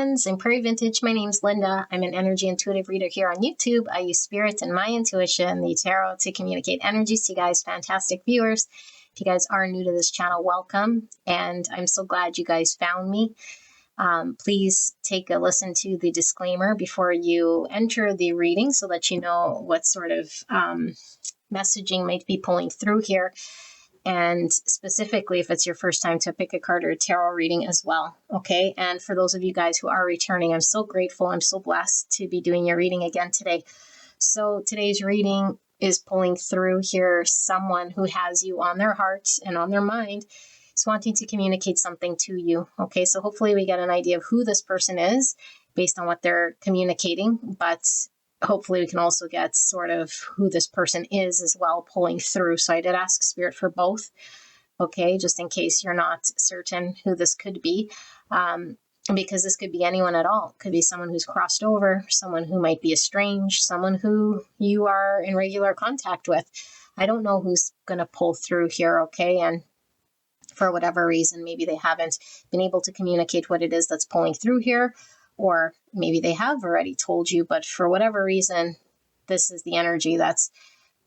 friends. I'm Prairie Vintage. My name's Linda. I'm an energy intuitive reader here on YouTube. I use spirit and my intuition, the tarot, to communicate energies to you guys, fantastic viewers. If you guys are new to this channel, welcome. And I'm so glad you guys found me. Please take a listen to the disclaimer before you enter the reading so that you know what sort of messaging might be pulling through here. And specifically, if it's your first time to pick a card or a tarot reading as well, okay? And for those of you guys who are returning, I'm so grateful. I'm so blessed to be doing your reading again today. So today's reading is pulling through here someone who has you on their heart and on their mind is wanting to communicate something to you, okay? So hopefully we get an idea of who this person is based on what they're communicating, but hopefully we can also get sort of who this person is as well pulling through. So I did ask Spirit for both, okay, just in case you're not certain who this could be, because this could be anyone at all. It could be someone who's crossed over, someone who might be estranged, someone who you are in regular contact with. I don't know who's going to pull through here, okay, and for whatever reason, maybe they haven't been able to communicate what it is that's pulling through here. Or maybe they have already told you, but for whatever reason, this is the energy that's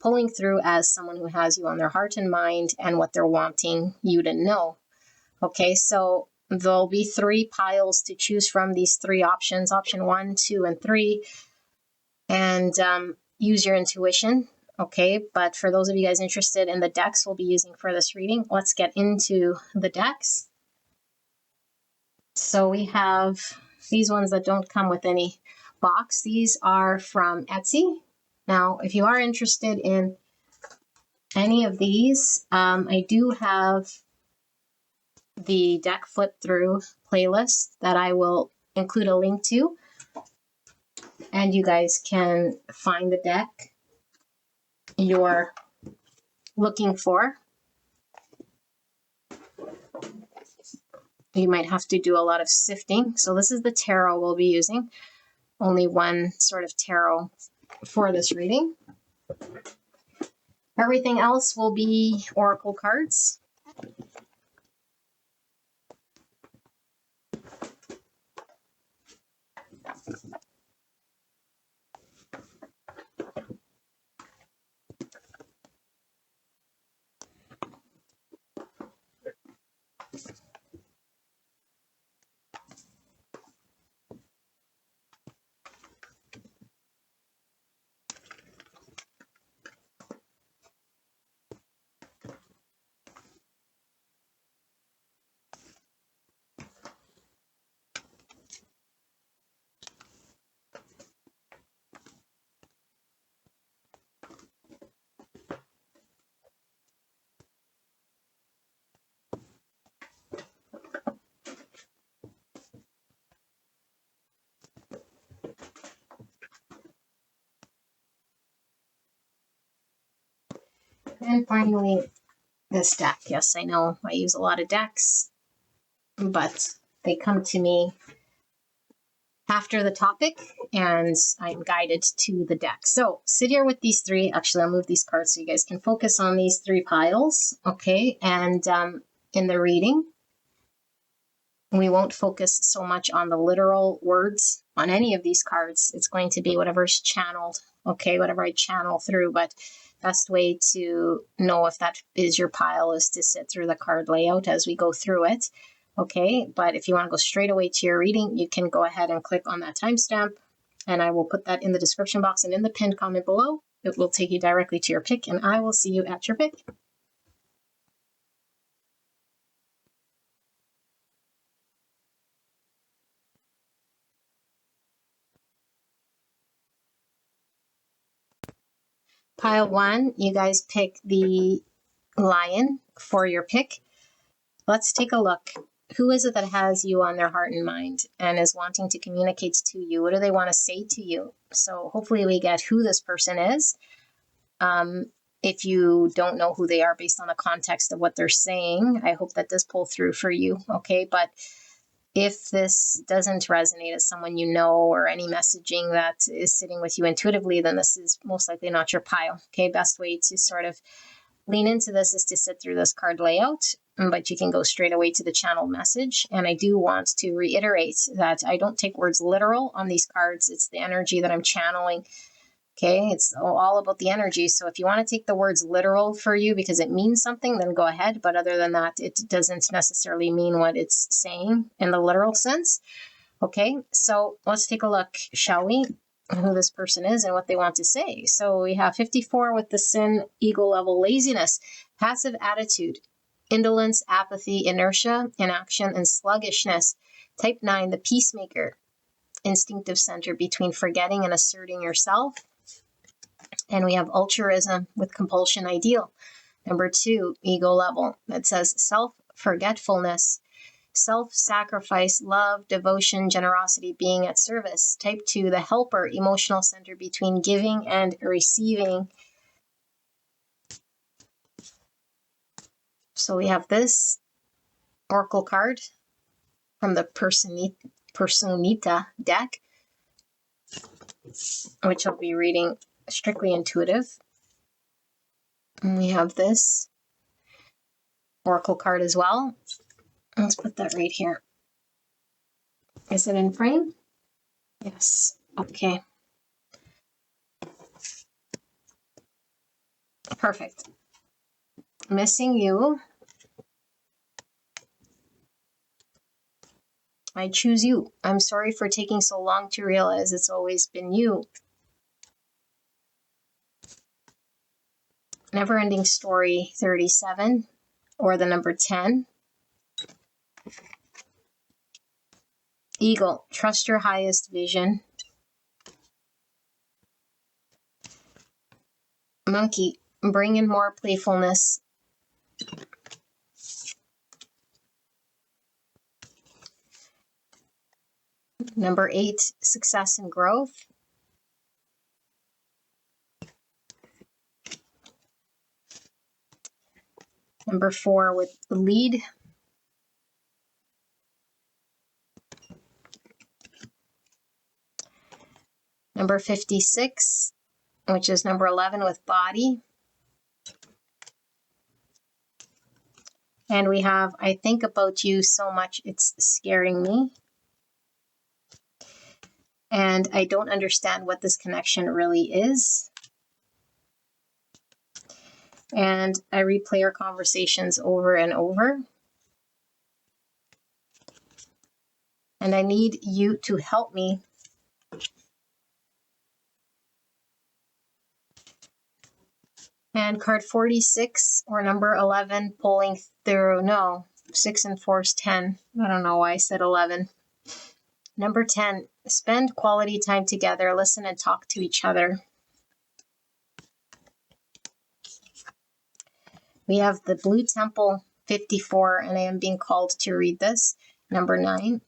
pulling through as someone who has you on their heart and mind and what they're wanting you to know. Okay, so there'll be 3 piles to choose from, these 3 options, option 1, 2, and 3. And use your intuition, okay? But for those of you guys interested in the decks we'll be using for this reading, let's get into the decks. So we have these ones that don't come with any box. These are from Etsy. Now, if you are interested in any of these, I do have the deck flip through playlist that I will include a link to. And you guys can find the deck you're looking for. You might have to do a lot of sifting. So this is the tarot we'll be using. Only one sort of tarot for this reading. Everything else will be oracle cards. And finally, this deck. Yes, I know I use a lot of decks, but they come to me after the topic and I'm guided to the deck. So sit here with these 3. Actually, I'll move these cards so you guys can focus on these 3 piles, okay? And in the reading, we won't focus so much on the literal words on any of these cards. It's going to be whatever's channeled, okay? Whatever I channel through, but best way to know if that is your pile is to sit through the card layout as we go through it. Okay, but if you want to go straight away to your reading, you can go ahead and click on that timestamp, and I will put that in the description box and in the pinned comment below. It will take you directly to your pick, and I will see you at your pick. Pile 1, you guys pick the lion for your pick. Let's take a look. Who is it that has you on their heart and mind and is wanting to communicate to you? What do they want to say to you? So hopefully we get who this person is. If you don't know who they are based on the context of what they're saying, I hope that does pull through for you, okay? But if this doesn't resonate as someone you know or any messaging that is sitting with you intuitively, then this is most likely not your pile, okay? Best way to sort of lean into this is to sit through this card layout, but you can go straight away to the channel message. And I do want to reiterate that I don't take words literal on these cards. It's the energy that I'm channeling. Okay, it's all about the energy. So if you want to take the words literal for you because it means something, then go ahead. But other than that, it doesn't necessarily mean what it's saying in the literal sense. Okay, so let's take a look, shall we? Who this person is and what they want to say. So we have 54 with the sin, ego level, laziness, passive attitude, indolence, apathy, inertia, inaction, and sluggishness. Type 9, the peacemaker, instinctive center between forgetting and asserting yourself. And we have altruism with compulsion, ideal. Number 2, ego level, that says self-forgetfulness, self-sacrifice, love, devotion, generosity, being at service. Type 2, the helper, emotional center between giving and receiving. So we have this oracle card from the Personita deck, which I'll be reading strictly intuitive. And we have this oracle card as well. Let's put that right here. Is it in frame? Yes. Okay. Perfect. Missing you. I choose you. I'm sorry for taking so long to realize it's always been you. Never-ending story 37, or the number 10. Eagle, trust your highest vision. Monkey, bring in more playfulness. Number 8, success and growth. Number 4 with lead. Number 56, which is number 11 with body. And we have, I think about you so much, it's scaring me. And I don't understand what this connection really is. And I replay our conversations over and over. And I need you to help me. And card 46 or number 11 pulling through, no, 6 and 4 is 10. I don't know why I said 11. Number 10, spend quality time together, listen and talk to each other. We have the Blue Temple 54, and I am being called to read this. Number 9,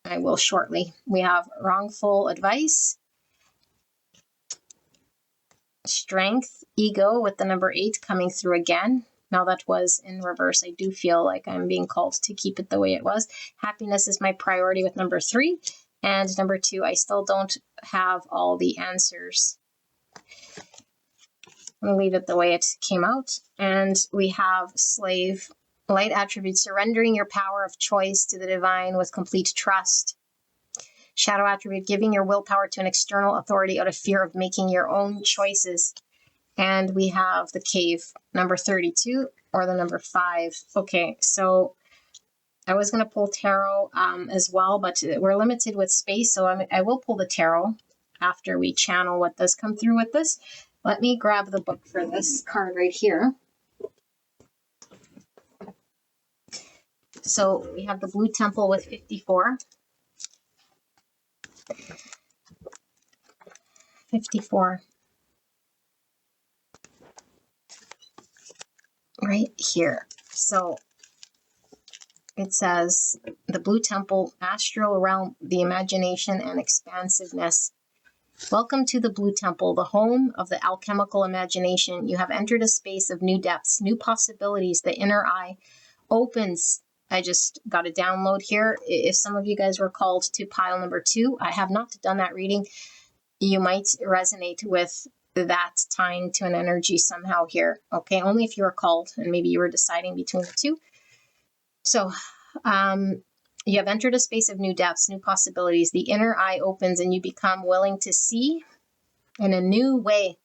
I will shortly. We have wrongful advice, strength, ego with the number 8 coming through again. Now that was in reverse. I do feel like I'm being called to keep it the way it was. Happiness is my priority with number 3. And number 2, I still don't have all the answers. I'm going to leave it the way it came out. And we have slave, light attribute, surrendering your power of choice to the divine with complete trust. Shadow attribute, giving your willpower to an external authority out of fear of making your own choices. And we have the cave, number 32, or the number 5. Okay, so I was going to pull tarot as well, but we're limited with space, so I will pull the tarot after we channel what does come through with this. Let me grab the book for this card right here. So we have the Blue Temple with 54. 54. Right here. So it says the Blue Temple, astral realm, the imagination and expansiveness. Welcome to the Blue Temple, the home of the alchemical imagination. You have entered a space of new depths, new possibilities. The inner eye opens. I just got a download here. If some of you guys were called to pile number 2, I have not done that reading. You might resonate with that's tying to an energy somehow here. Okay, only if you were called and maybe you were deciding between the two. So you have entered a space of new depths, new possibilities. The inner eye opens and you become willing to see in a new way.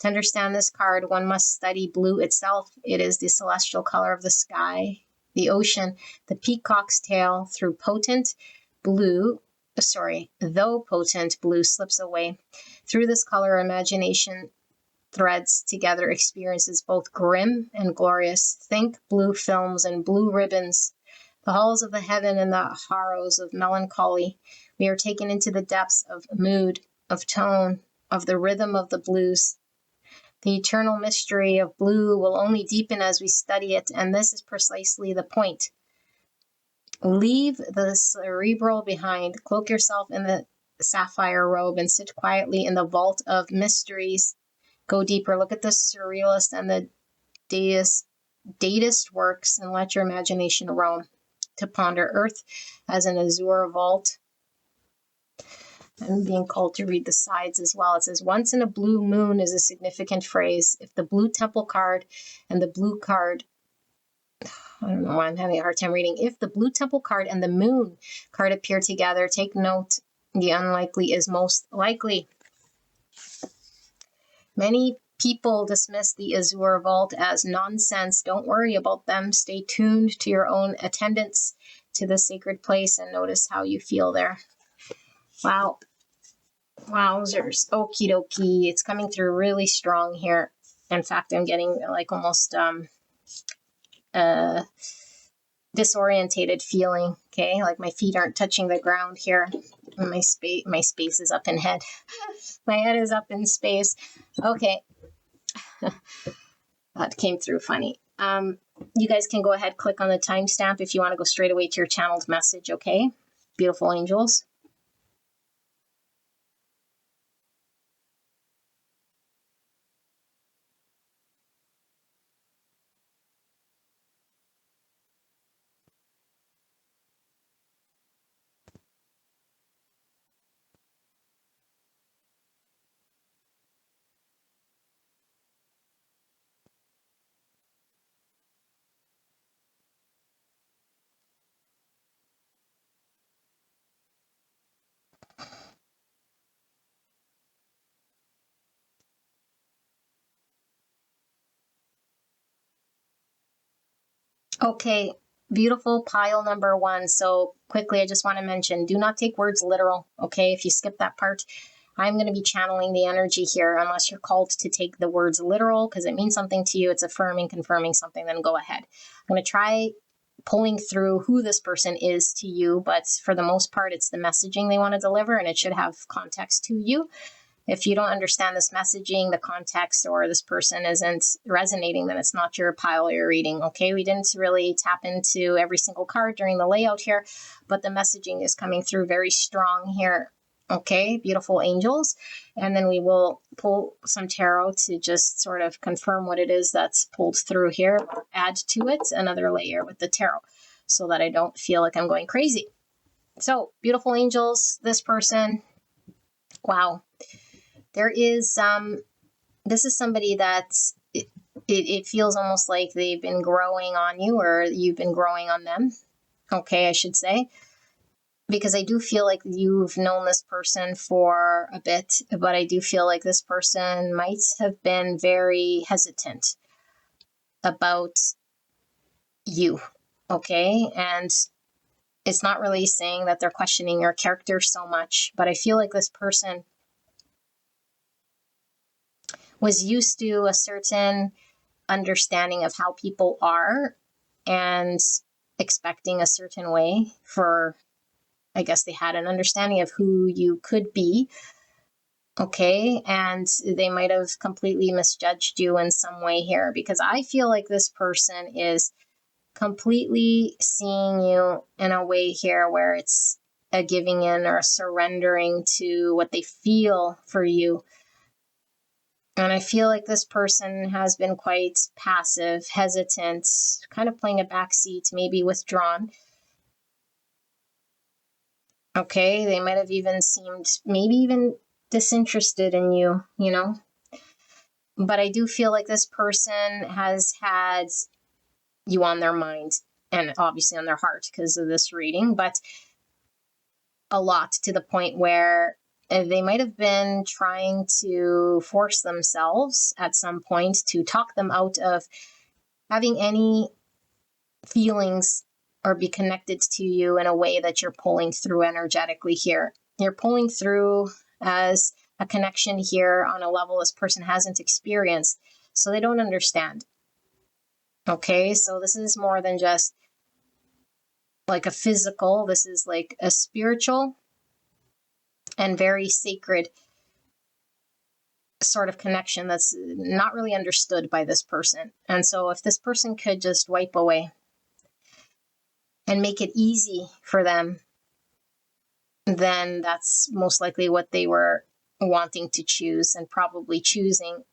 To understand this card, one must study blue itself. It is the celestial color of the sky, the ocean, the peacock's tail. Through potent blue, though potent blue slips away. Through this color, imagination threads together experiences both grim and glorious. Think blue films and blue ribbons, the halls of the heaven and the harrows of melancholy. We are taken into the depths of mood, of tone, of the rhythm of the blues. The eternal mystery of blue will only deepen as we study it, and this is precisely the point. Leave the cerebral behind, cloak yourself in the sapphire robe, and sit quietly in the vault of mysteries. Go deeper, look at the surrealist and the datist works, and let your imagination roam. To ponder earth as an azure vault. I'm being called to read the sides as well. It says, once in a blue moon is a significant phrase. If the blue temple card and the blue card, I don't know why I'm having a hard time reading. If the blue temple card and the moon card appear together, take note, the unlikely is most likely. Many people dismiss the azure vault as nonsense. Don't worry about them. Stay tuned to your own attendance to the sacred place and notice how you feel there. Wow. Wowzers. Okie dokie. It's coming through really strong here. In fact, I'm getting like almost disorientated feeling. Okay, like my feet aren't touching the ground here. And my space is up in head. My head is up in space. Okay. That came through funny. You guys can go ahead, click on the timestamp if you want to go straight away to your channeled message, okay? Beautiful angels. Okay, beautiful pile number one. So quickly, I just want to mention, do not take words literal, okay? If you skip that part, I'm going to be channeling the energy here unless you're called to take the words literal because it means something to you. It's affirming, confirming something, then go ahead. I'm going to try pulling through who this person is to you, but for the most part, it's the messaging they want to deliver and it should have context to you. If you don't understand this messaging, the context, or this person isn't resonating, then it's not your pile you're reading, okay? We didn't really tap into every single card during the layout here, but the messaging is coming through very strong here, okay? Beautiful angels. And then we will pull some tarot to just sort of confirm what it is that's pulled through here, add to it another layer with the tarot so that I don't feel like I'm going crazy. So, beautiful angels, this person, wow. There is, this is somebody that it feels almost like they've been growing on you or you've been growing on them. Okay, I should say. Because I do feel like you've known this person for a bit, but I do feel like this person might have been very hesitant about you. Okay, and it's not really saying that they're questioning your character so much, but I feel like this person was used to a certain understanding of how people are and expecting a certain way for, I guess they had an understanding of who you could be. Okay. And they might have completely misjudged you in some way here because I feel like this person is completely seeing you in a way here where it's a giving in or a surrendering to what they feel for you. And I feel like this person has been quite passive, hesitant, kind of playing a backseat, maybe withdrawn. Okay, they might have even seemed maybe even disinterested in you, you know? But I do feel like this person has had you on their mind and obviously on their heart because of this reading, but a lot, to the point where they might have been trying to force themselves at some point to talk them out of having any feelings or be connected to you in a way that you're pulling through energetically here. You're pulling through as a connection here on a level this person hasn't experienced, so they don't understand. Okay, so this is more than just like a physical, this is like a spiritual and very sacred sort of connection that's not really understood by this person. And so if this person could just wipe away and make it easy for them, then that's most likely what they were wanting to choose and probably choosing,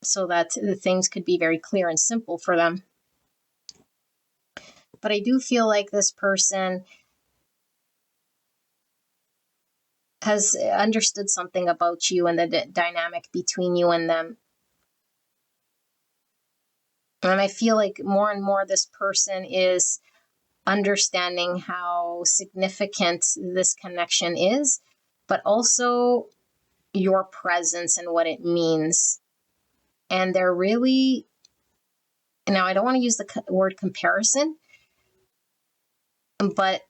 so that the things could be very clear and simple for them. But I do feel like this person has understood something about you and the dynamic between you and them. And I feel like more and more this person is understanding how significant this connection is, but also your presence and what it means. And they're really, now I don't want to use the word comparison, but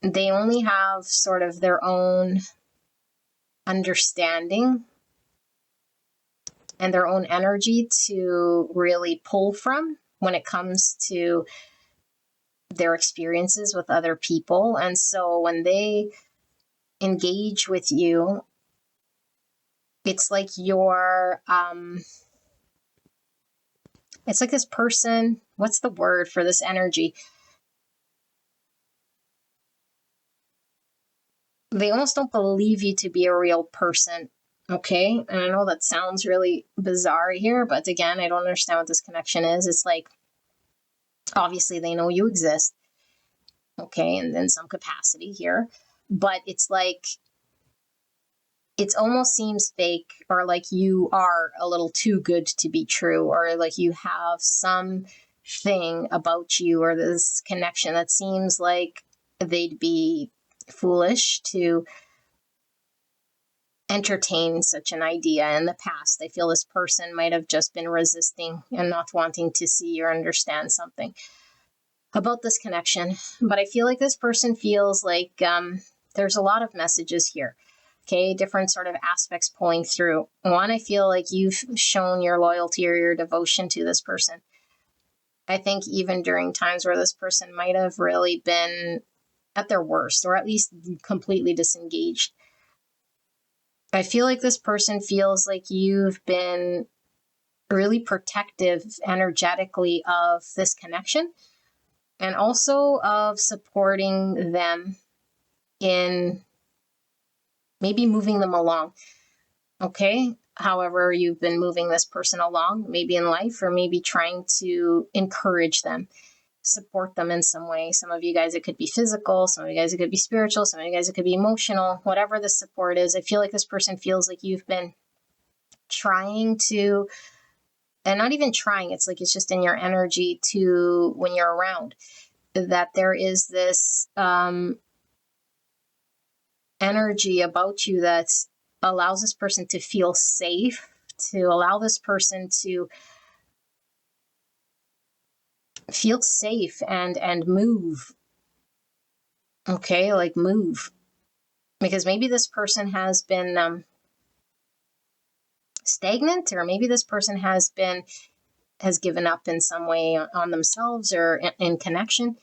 they only have sort of their own understanding and their own energy to really pull from when it comes to their experiences with other people. And so when they engage with you, it's like it's like this person, what's the word for this energy? They almost don't believe you to be a real person. Okay. And I know that sounds really bizarre here, but again, I don't understand what this connection is. It's like, obviously they know you exist. Okay. And in some capacity here, but it's like, it almost seems fake, or like you are a little too good to be true, or like you have some thing about you or this connection that seems like they'd be foolish to entertain such an idea in the past. I feel this person might have just been resisting and not wanting to see or understand something about this connection. But I feel like this person feels like there's a lot of messages here. Okay, different sort of aspects pulling through. One, I feel like you've shown your loyalty or your devotion to this person. I think even during times where this person might have really been at their worst, or at least completely disengaged. I feel like this person feels like you've been really protective energetically of this connection, and also of supporting them in maybe moving them along. Okay. However, you've been moving this person along, maybe in life, or maybe trying to encourage them, support them in some way. Some of you guys, it could be physical. Some of you guys, it could be spiritual. Some of you guys, it could be emotional. Whatever the support is, I feel like this person feels like you've been trying to, and not even trying, it's like it's just in your energy to, when you're around, that there is this energy about you that allows this person to feel safe, to allow this person to feel safe and move. Okay, like move. Because maybe this person has been stagnant, or maybe this person has given up in some way on themselves or in connection,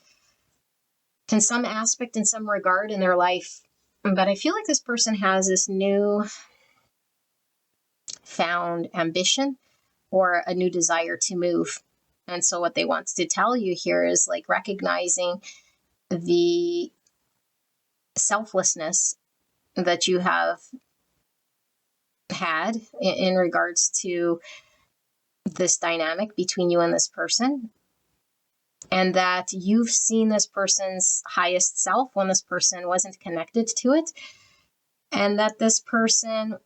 in some aspect, in some regard in their life. But I feel like this person has this new found ambition or a new desire to move. And so what they want to tell you here is like recognizing the selflessness that you have had in regards to this dynamic between you and this person, and that you've seen this person's highest self when this person wasn't connected to it, and that this person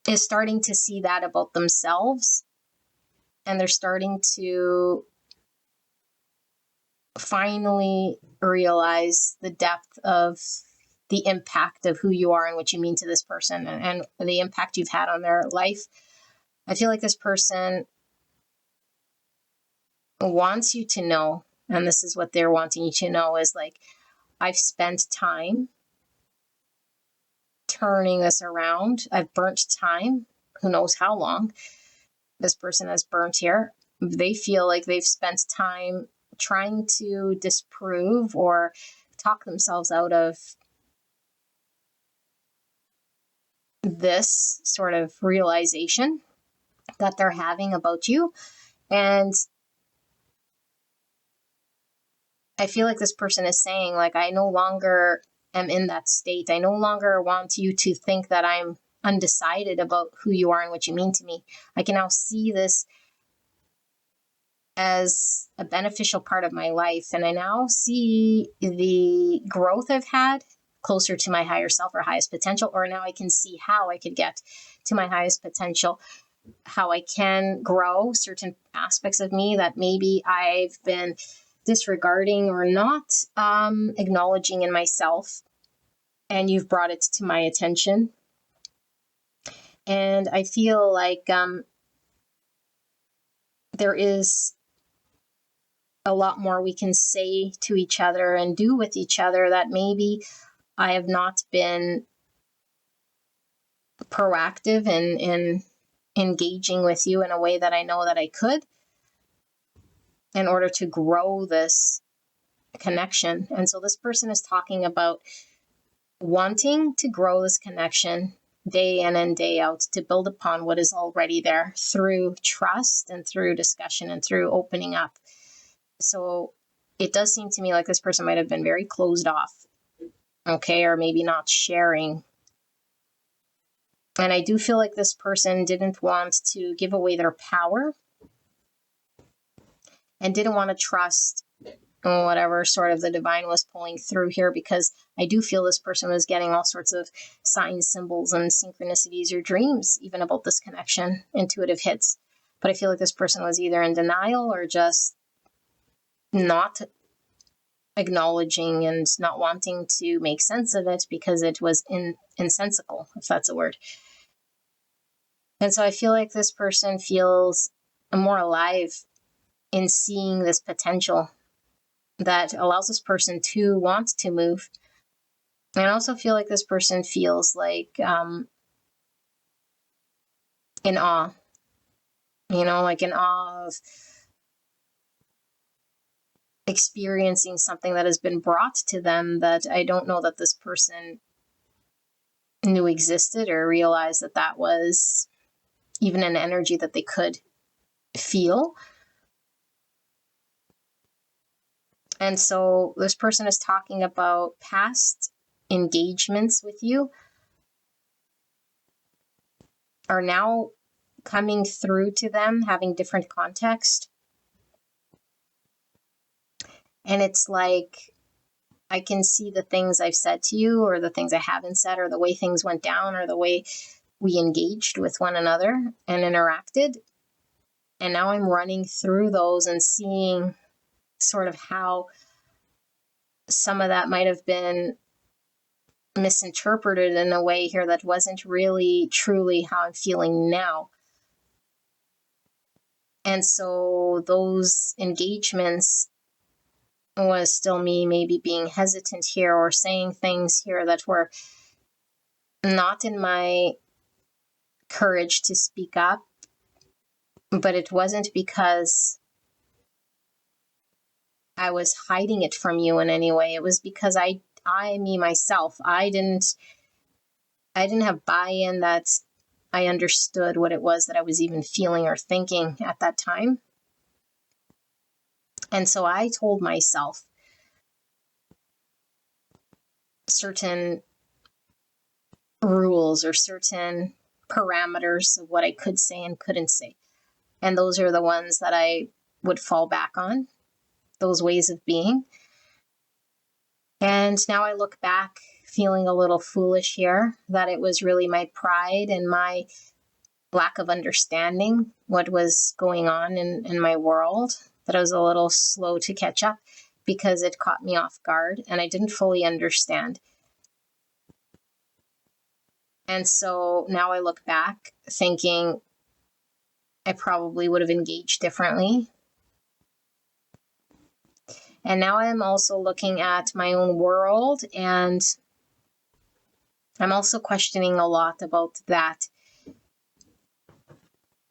is starting to see that about themselves, and they're starting to finally realize the depth of the impact of who you are and what you mean to this person, and the impact you've had on their life. I feel like this person wants you to know, and this is what they're wanting you to know, is like, I've spent time turning this around. I've burnt time. Who knows how long this person has burnt here. They feel like they've spent time trying to disprove or talk themselves out of this sort of realization that they're having about you. And I feel like this person is saying, like, I no longer am in that state. I no longer want you to think that I'm undecided about who you are and what you mean to me. I can now see this as a beneficial part of my life. And I now see the growth I've had closer to my higher self or highest potential, or now I can see how I could get to my highest potential, how I can grow certain aspects of me that maybe I've been disregarding or not acknowledging in myself. And you've brought it to my attention. And I feel like there is a lot more we can say to each other and do with each other that maybe I have not been proactive in engaging with you in a way that I know that I could, in order to grow this connection. And so this person is talking about wanting to grow this connection day in and day out, to build upon what is already there through trust and through discussion and through opening up. So it does seem to me like this person might have been very closed off, okay, or maybe not sharing. And I do feel like this person didn't want to give away their power and didn't want to trust whatever sort of the divine was pulling through here, because I do feel this person was getting all sorts of signs, symbols, and synchronicities or dreams even about this connection, intuitive hits. But I feel like this person was either in denial or just not acknowledging and not wanting to make sense of it because it was insensical, if that's a word. And so I feel like this person feels more alive in seeing this potential that allows this person to want to move. And I also feel like this person feels like in awe, like in awe of experiencing something that has been brought to them that I don't know that this person knew existed or realized that that was even an energy that they could feel. And so this person is talking about past engagements with you are now coming through to them, having different context. And it's like, I can see the things I've said to you, or the things I haven't said, or the way things went down, or the way we engaged with one another and interacted. And now I'm running through those and seeing sort of how some of that might have been misinterpreted in a way here that wasn't really truly how I'm feeling now. And so those engagements was still me maybe being hesitant here or saying things here that were not in my courage to speak up. But it wasn't because I was hiding it from you in any way. It was because me myself, I didn't have buy-in that I understood what it was that I was even feeling or thinking at that time. And so I told myself certain rules or certain parameters of what I could say and couldn't say. And those are the ones that I would fall back on, those ways of being. And now I look back feeling a little foolish here, that it was really my pride and my lack of understanding what was going on in my world, that I was a little slow to catch up because it caught me off guard and I didn't fully understand. And so now I look back thinking I probably would have engaged differently. And now I'm also looking at my own world, and I'm also questioning a lot about that,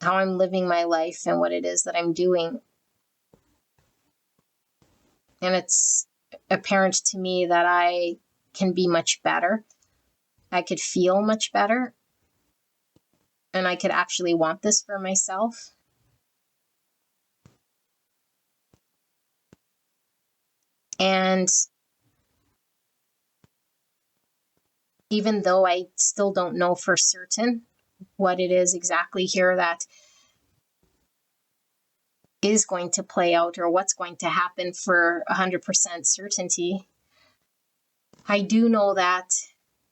how I'm living my life and what it is that I'm doing. And it's apparent to me that I can be much better. I could feel much better. And I could actually want this for myself. And even though I still don't know for certain what it is exactly here that is going to play out or what's going to happen for 100% certainty, I do know that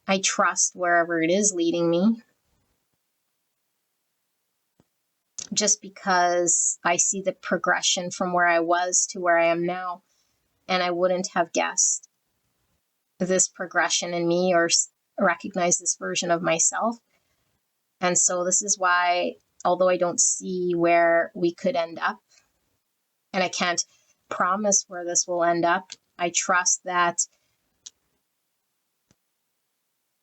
I trust wherever it is leading me, just because I see the progression from where I was to where I am now. And I wouldn't have guessed this progression in me or recognize this version of myself. And so this is why, although I don't see where we could end up, and I can't promise where this will end up, I trust that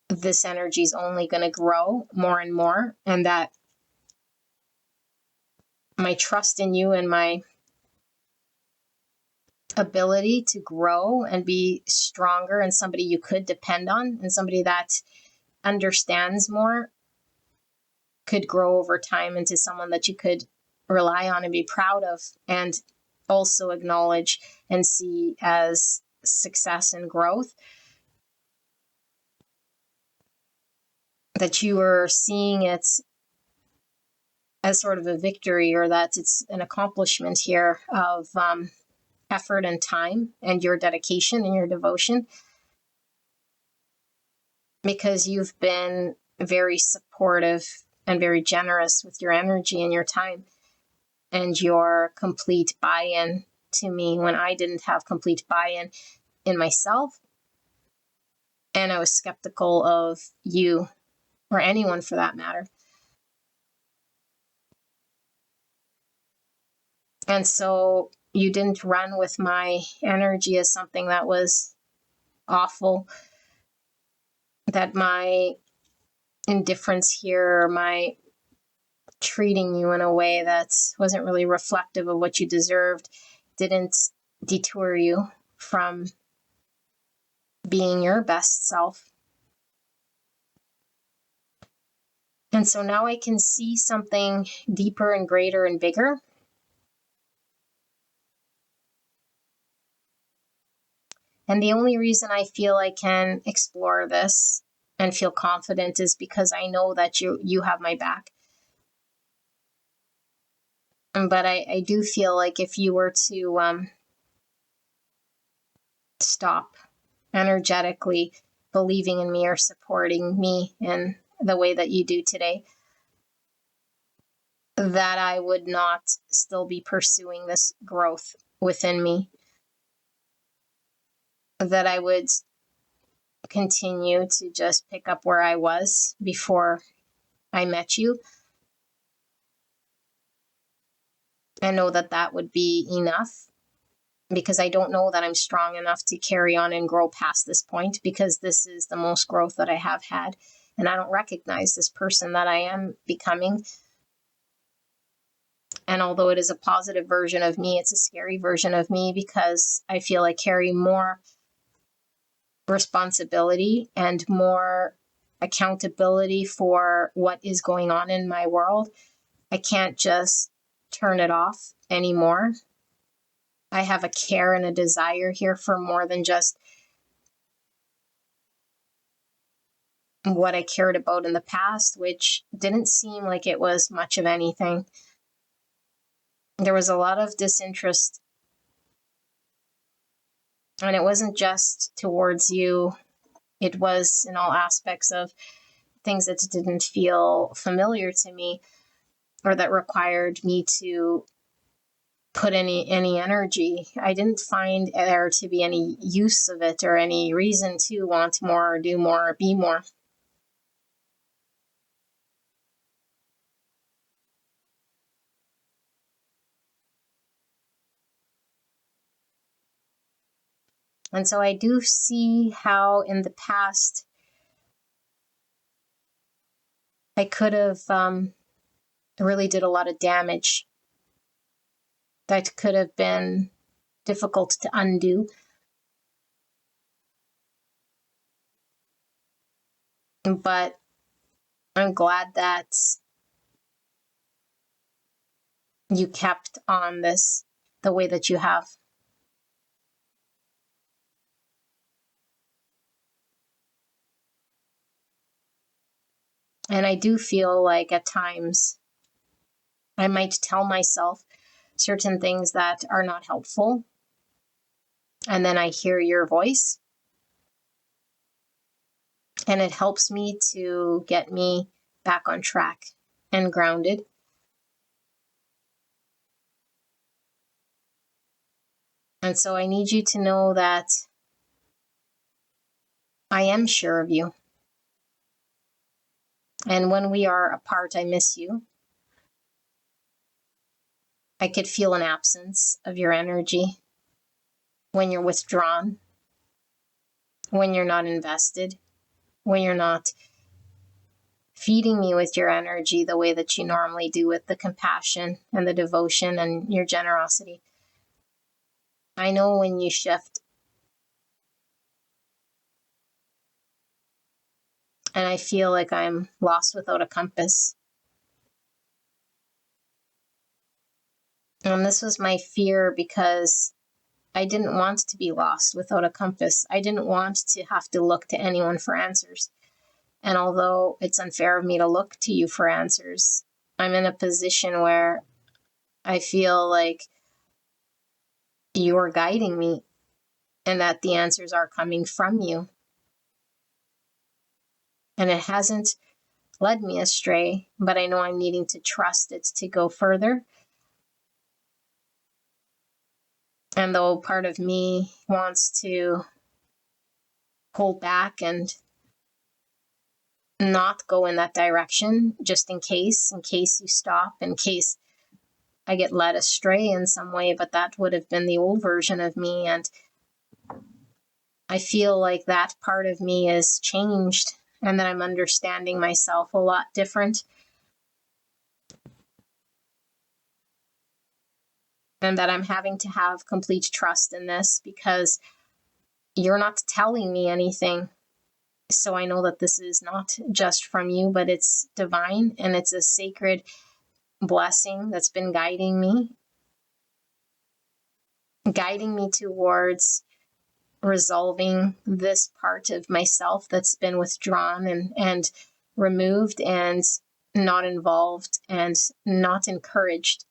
this energy is only going to grow more and more, and that my trust in you and my ability to grow and be stronger and somebody you could depend on and somebody that understands more could grow over time into someone that you could rely on and be proud of, and also acknowledge and see as success and growth. That you are seeing it as sort of a victory, or that it's an accomplishment here of effort and time and your dedication and your devotion, because you've been very supportive and very generous with your energy and your time and your complete buy-in to me when I didn't have complete buy-in in myself, and I was skeptical of you or anyone for that matter. And so you didn't run with my energy as something that was awful, that my indifference here, or my treating you in a way that wasn't really reflective of what you deserved, didn't detour you from being your best self. And so now I can see something deeper and greater and bigger. And the only reason I feel I can explore this and feel confident is because I know that you have my back. But I do feel like if you were to stop energetically believing in me or supporting me in the way that you do today, that I would not still be pursuing this growth within me, that I would continue to just pick up where I was before I met you. I know that that would be enough, because I don't know that I'm strong enough to carry on and grow past this point, because this is the most growth that I have had. And I don't recognize this person that I am becoming. And although it is a positive version of me, it's a scary version of me, because I feel I carry more responsibility and more accountability for what is going on in my world. I can't just turn it off anymore. I have a care and a desire here for more than just what I cared about in the past, which didn't seem like it was much of anything. There was a lot of disinterest, and it wasn't just towards you. It was in all aspects of things that didn't feel familiar to me. or that required me to put any energy. I didn't find there to be any use of it or any reason to want more or do more or be more. And so I do see how in the past I could have really did a lot of damage that could have been difficult to undo. But I'm glad that you kept on this the way that you have. And I do feel like at times I might tell myself certain things that are not helpful. And then I hear your voice. And it helps me to get me back on track and grounded. And so I need you to know that I am sure of you. And when we are apart, I miss you. I could feel an absence of your energy when you're withdrawn, when you're not invested, when you're not feeding me with your energy the way that you normally do with the compassion and the devotion and your generosity. I know when you shift. And I feel like I'm lost without a compass. And this was my fear because I didn't want to be lost without a compass. I didn't want to have to look to anyone for answers. And although it's unfair of me to look to you for answers, I'm in a position where I feel like you're guiding me and that the answers are coming from you. And it hasn't led me astray, but I know I'm needing to trust it to go further. And though part of me wants to hold back and not go in that direction, just in case you stop, in case I get led astray in some way, but that would have been the old version of me. And I feel like that part of me is changed and that I'm understanding myself a lot different. And that I'm having to have complete trust in this because you're not telling me anything. So I know that this is not just from you, but it's divine and it's a sacred blessing that's been guiding me towards resolving this part of myself that's been withdrawn and removed and not involved and not encouraged.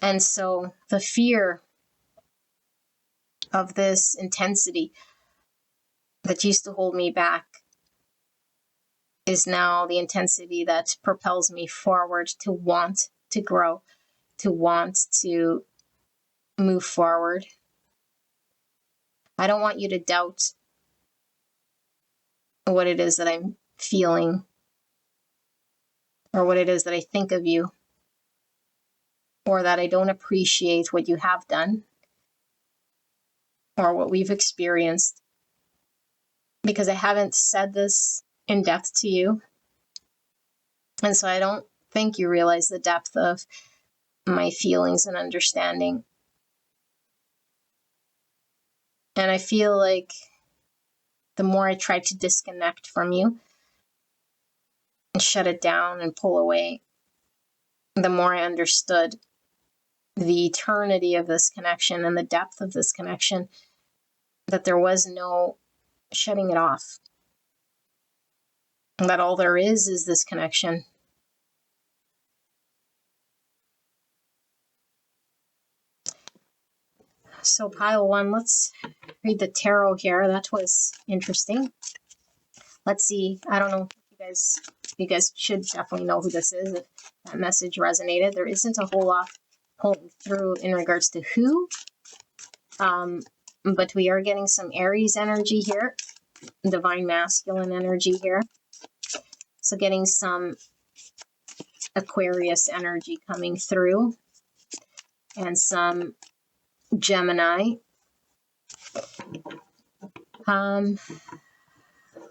And so the fear of this intensity that used to hold me back is now the intensity that propels me forward to want to grow, to want to move forward. I don't want you to doubt what it is that I'm feeling or what it is that I think of you, or that I don't appreciate what you have done or what we've experienced, because I haven't said this in depth to you. And so I don't think you realize the depth of my feelings and understanding. And I feel like the more I tried to disconnect from you and shut it down and pull away, the more I understood the eternity of this connection and the depth of this connection, that there was no shutting it off. And that all there is this connection. So pile one, let's read the tarot here. That was interesting. Let's see. I don't know if you guys should definitely know who this is if that message resonated. There isn't a whole lot pulling through in regards to who, but we are getting some Aries energy here, divine masculine energy here. So getting some Aquarius energy coming through and some Gemini.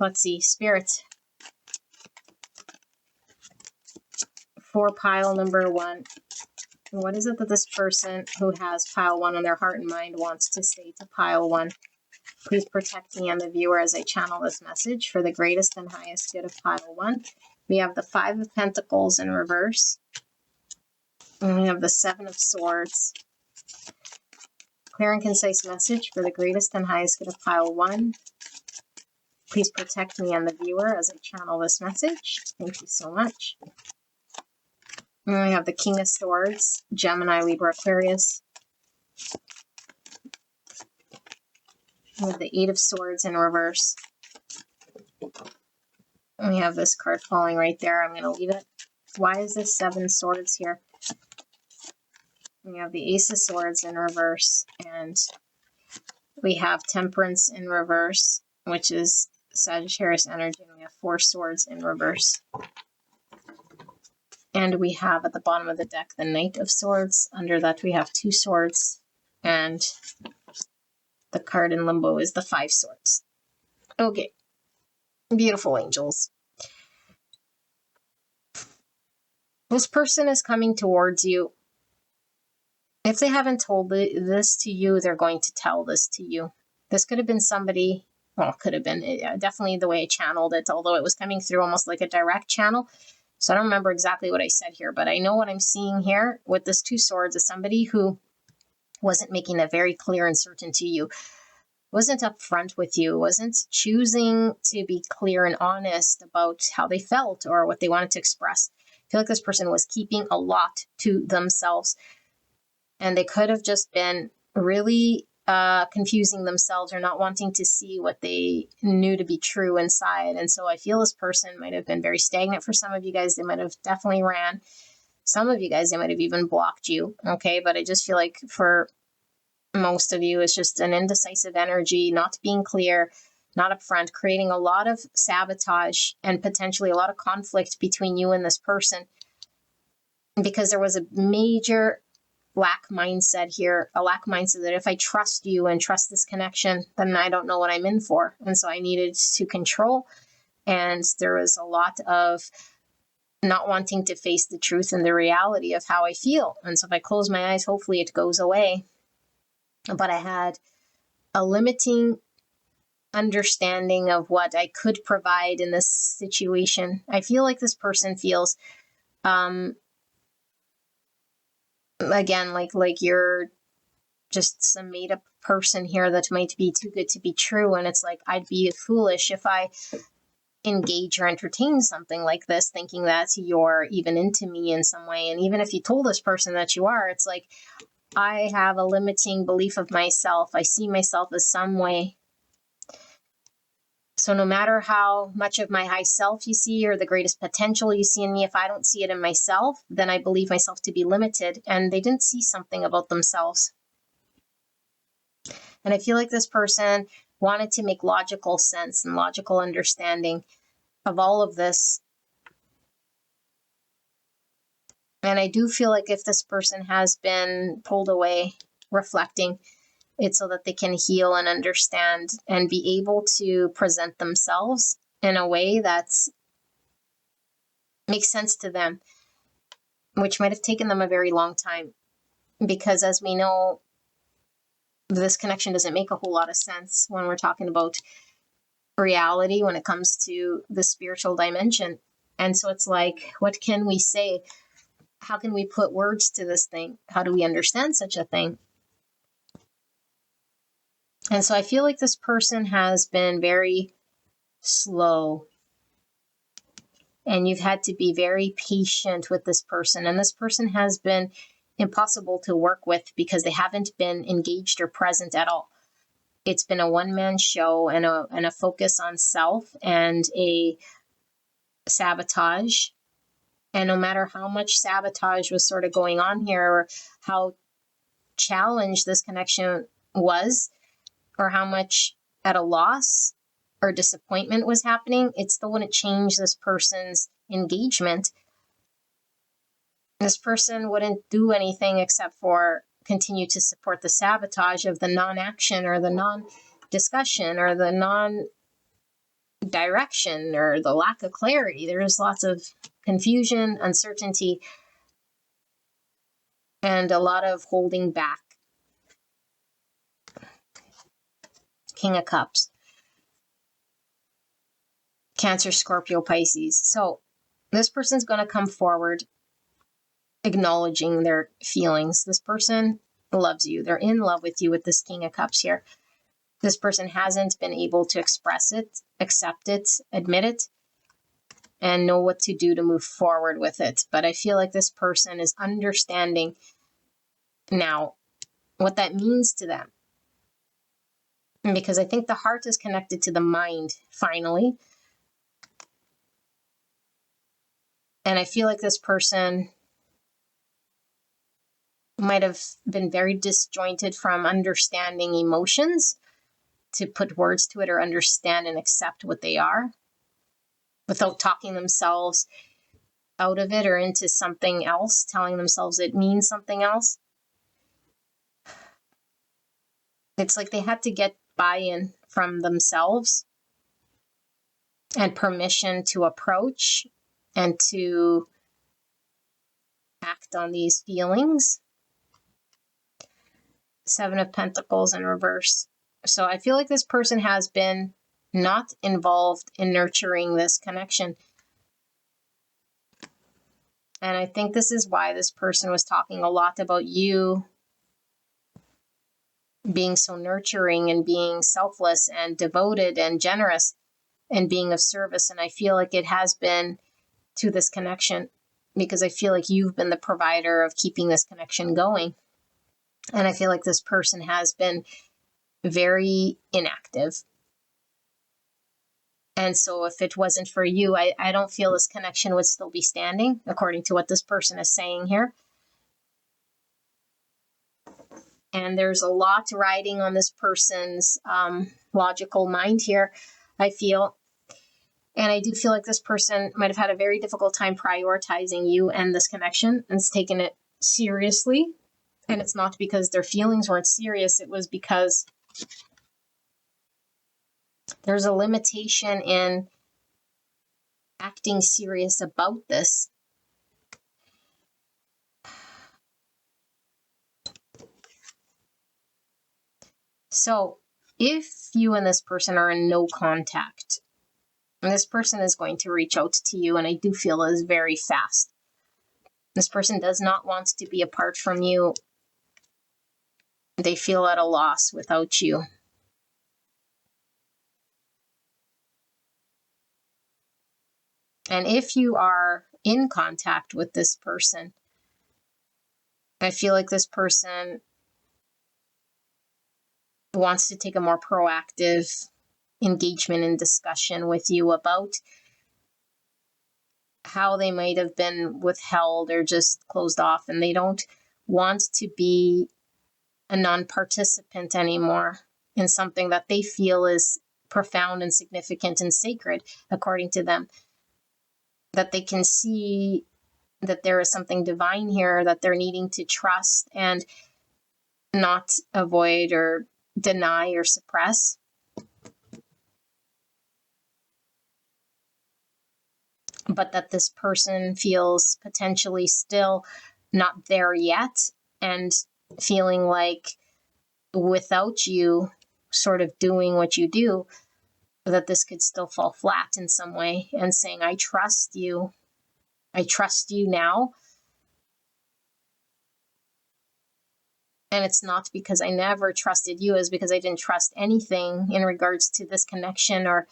Let's see, Spirit. For pile number 1. What is it that this person who has pile 1 on their heart and mind wants to say to pile 1? Please protect me and the viewer as I channel this message for the greatest and highest good of pile 1. We have the 5 of Pentacles in reverse. And we have the 7 of Swords. Clear and concise message for the greatest and highest good of pile 1. Please protect me and the viewer as I channel this message. Thank you so much. And we have the King of Swords, Gemini, Libra, Aquarius. We have the 8 of Swords in reverse. And we have this card falling right there. I'm going to leave it. Why is this 7 swords here? We have the Ace of Swords in reverse. And we have Temperance in reverse, which is Sagittarius energy. And we have 4 swords in reverse. And we have at the bottom of the deck the Knight of Swords. Under that we have 2 swords. And the card in limbo is the 5 swords. Okay. Beautiful angels. This person is coming towards you. If they haven't told this to you, they're going to tell this to you. This could have been somebody, well, could have been definitely the way I channeled it, although it was coming through almost like a direct channel. So I don't remember exactly what I said here, but I know what I'm seeing here with this 2 swords is somebody who wasn't making it very clear and certain to you, wasn't upfront with you, wasn't choosing to be clear and honest about how they felt or what they wanted to express. I feel like this person was keeping a lot to themselves, and they could have just been really confusing themselves or not wanting to see what they knew to be true inside. And so I feel this person might have been very stagnant for some of you guys. They might have definitely ran. Some of you guys, they might have even blocked you. Okay. But I just feel like for most of you, it's just an indecisive energy, not being clear, not upfront, creating a lot of sabotage and potentially a lot of conflict between you and this person. Because there was a major lack mindset here, a lack mindset that if I trust you and trust this connection, then I don't know what I'm in for. And so I needed to control. And there was a lot of not wanting to face the truth and the reality of how I feel. And so if I close my eyes, hopefully it goes away. But I had a limiting understanding of what I could provide in this situation. I feel like this person feels, again, like you're just some made up person here that might be too good to be true. And it's like, I'd be foolish if I engage or entertain something like this, thinking that you're even into me in some way. And even if you told this person that you are, it's like, I have a limiting belief of myself. I see myself as some way. So no matter how much of my high self you see or the greatest potential you see in me, if I don't see it in myself, then I believe myself to be limited. And they didn't see something about themselves. And I feel like this person wanted to make logical sense and logical understanding of all of this. And I do feel like if this person has been pulled away, reflecting, it's so that they can heal and understand and be able to present themselves in a way that makes sense to them, which might have taken them a very long time. Because as we know, this connection doesn't make a whole lot of sense when we're talking about reality when it comes to the spiritual dimension. And so it's like, what can we say? How can we put words to this thing? How do we understand such a thing? And so I feel like this person has been very slow. And you've had to be very patient with this person. And this person has been impossible to work with because they haven't been engaged or present at all. it's been a one-man show and a focus on self and a sabotage. And no matter how much sabotage was sort of going on here, or how challenged this connection was, or how much at a loss or disappointment was happening, it still wouldn't change this person's engagement. This person wouldn't do anything except for continue to support the sabotage of the non-action or the non-discussion or the non-direction or the lack of clarity. There's lots of confusion, uncertainty, and a lot of holding back. King of Cups. Cancer, Scorpio, Pisces. So this person's going to come forward acknowledging their feelings. This person loves you. They're in love with you with this King of Cups here. This person hasn't been able to express it, accept it, admit it, and know what to do to move forward with it. But I feel like this person is understanding now what that means to them. Because I think the heart is connected to the mind, finally. And I feel like this person might have been very disjointed from understanding emotions to put words to it or understand and accept what they are without talking themselves out of it or into something else, telling themselves it means something else. It's like they had to get buy-in from themselves and permission to approach and to act on these feelings. 7 of Pentacles in reverse. So I feel like this person has been not involved in nurturing this connection. And I think this is why this person was talking a lot about you being so nurturing and being selfless and devoted and generous and being of service. And I feel like it has been to this connection because I feel like you've been the provider of keeping this connection going. And I feel like this person has been very inactive. And so if it wasn't for you, I don't feel this connection would still be standing, according to what this person is saying here. And there's a lot riding on this person's logical mind here, I feel. And I do feel like this person might have had a very difficult time prioritizing you and this connection and has taken it seriously. And it's not because their feelings weren't serious. It was because there's a limitation in acting serious about this. So if you and this person are in no contact, and this person is going to reach out to you, and I do feel is very fast. This person does not want to be apart from you. They feel at a loss without you. And if you are in contact with this person, I feel like this person wants to take a more proactive engagement and discussion with you about how they might have been withheld or just closed off, and they don't want to be a non-participant anymore in something that they feel is profound and significant and sacred, according to them. That they can see that there is something divine here that they're needing to trust and not avoid or deny or suppress. But that this person feels potentially still not there yet and feeling like without you sort of doing what you do, that this could still fall flat in some way, and saying, I trust you. I trust you now. And it's not because I never trusted you, it's because I didn't trust anything in regards to this connection or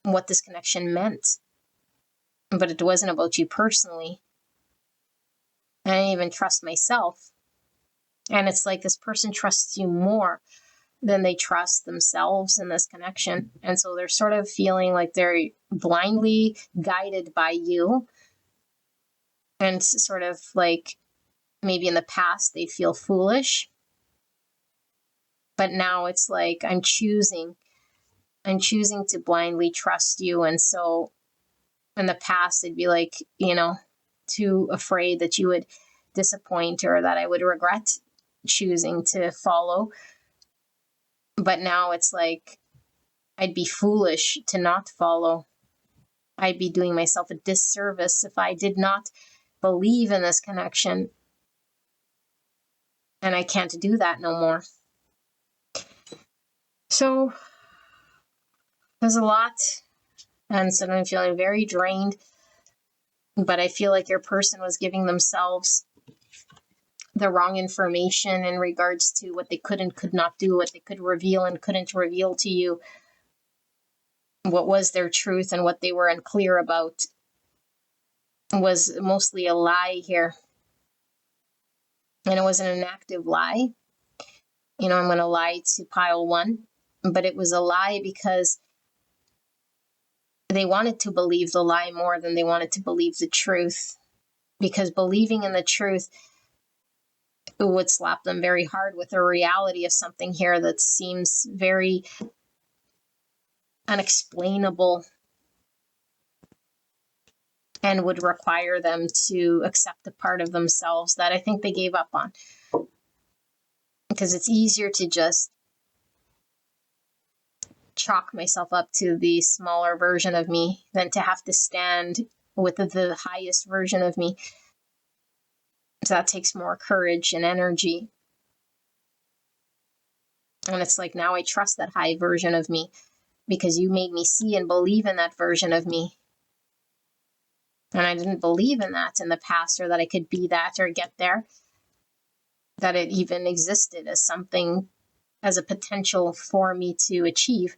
what this connection meant. But it wasn't about you personally. I didn't even trust myself. And it's like this person trusts you more than they trust themselves in this connection. And so they're sort of feeling like they're blindly guided by you. And sort of like maybe in the past they feel foolish. But now it's like I'm choosing to blindly trust you. And so in the past, they'd be like, too afraid that you would disappoint or that I would regret choosing to follow. But now it's like I'd be foolish to not follow. I'd be doing myself a disservice if I did not believe in this connection. And I can't do that no more. So there's a lot. And so I'm feeling very drained. But I feel like your person was giving themselves the wrong information in regards to what they could and could not do, what they could reveal and couldn't reveal to you, what was their truth and what they were unclear about was mostly a lie here. And it wasn't an active lie. I'm going to lie to pile 1, but it was a lie because they wanted to believe the lie more than they wanted to believe the truth, because believing in the truth would slap them very hard with the reality of something here that seems very unexplainable and would require them to accept a part of themselves that I think they gave up on. Because it's easier to just chalk myself up to the smaller version of me than to have to stand with the highest version of me. So that takes more courage and energy. And it's like, now I trust that high version of me because you made me see and believe in that version of me. And I didn't believe in that in the past, or that I could be that or get there, that it even existed as something, as a potential for me to achieve.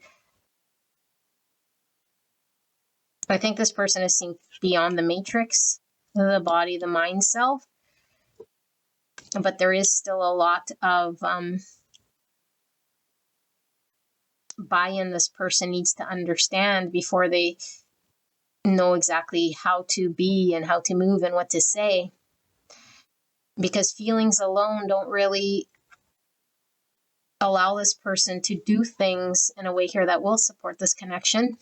I think this person is seeing beyond the matrix, the body, the mind self. But there is still a lot of buy-in this person needs to understand before they know exactly how to be and how to move and what to say. Because feelings alone don't really allow this person to do things in a way here that will support this connection.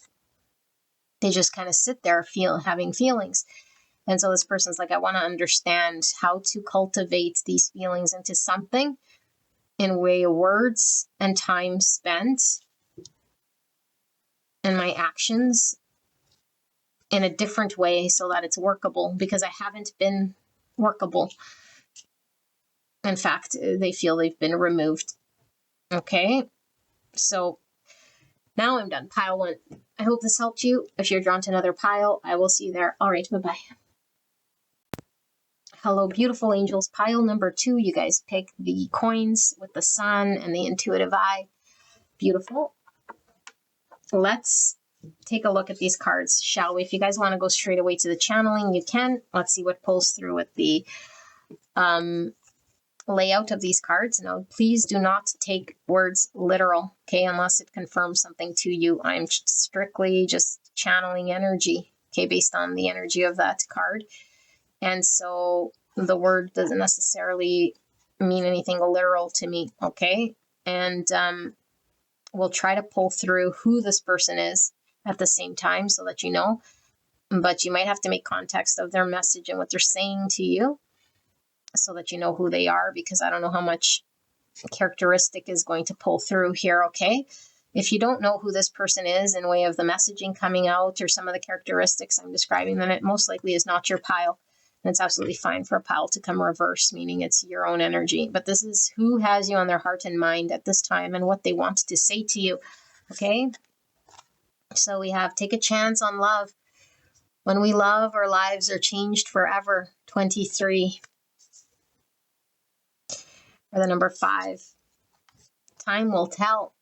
They just kind of sit there having feelings. And so this person's like, I want to understand how to cultivate these feelings into something in way of words and time spent and my actions in a different way so that it's workable, because I haven't been workable. In fact, they feel they've been removed. Okay, so now I'm done. Pile 1. I hope this helped you. If you're drawn to another pile, I will see you there. All right, bye-bye. Hello, beautiful angels. Pile number 2, you guys pick the coins with the sun and the intuitive eye. Beautiful. Let's take a look at these cards, shall we? If you guys want to go straight away to the channeling, you can. Let's see what pulls through with the layout of these cards. Now, please do not take words literal, okay, unless it confirms something to you. I'm strictly just channeling energy, okay, based on the energy of that card. And so the word doesn't necessarily mean anything literal to me, okay? And we'll try to pull through who this person is at the same time so that you know. But you might have to make context of their message and what they're saying to you so that you know who they are, because I don't know how much characteristic is going to pull through here, okay? If you don't know who this person is in way of the messaging coming out or some of the characteristics I'm describing, then it most likely is not your pile. And it's absolutely fine for a pile to come reverse, meaning it's your own energy. But this is who has you on their heart and mind at this time and what they want to say to you, okay? So we have take a chance on love. When we love, our lives are changed forever. 23. Or the number 5. Time will tell.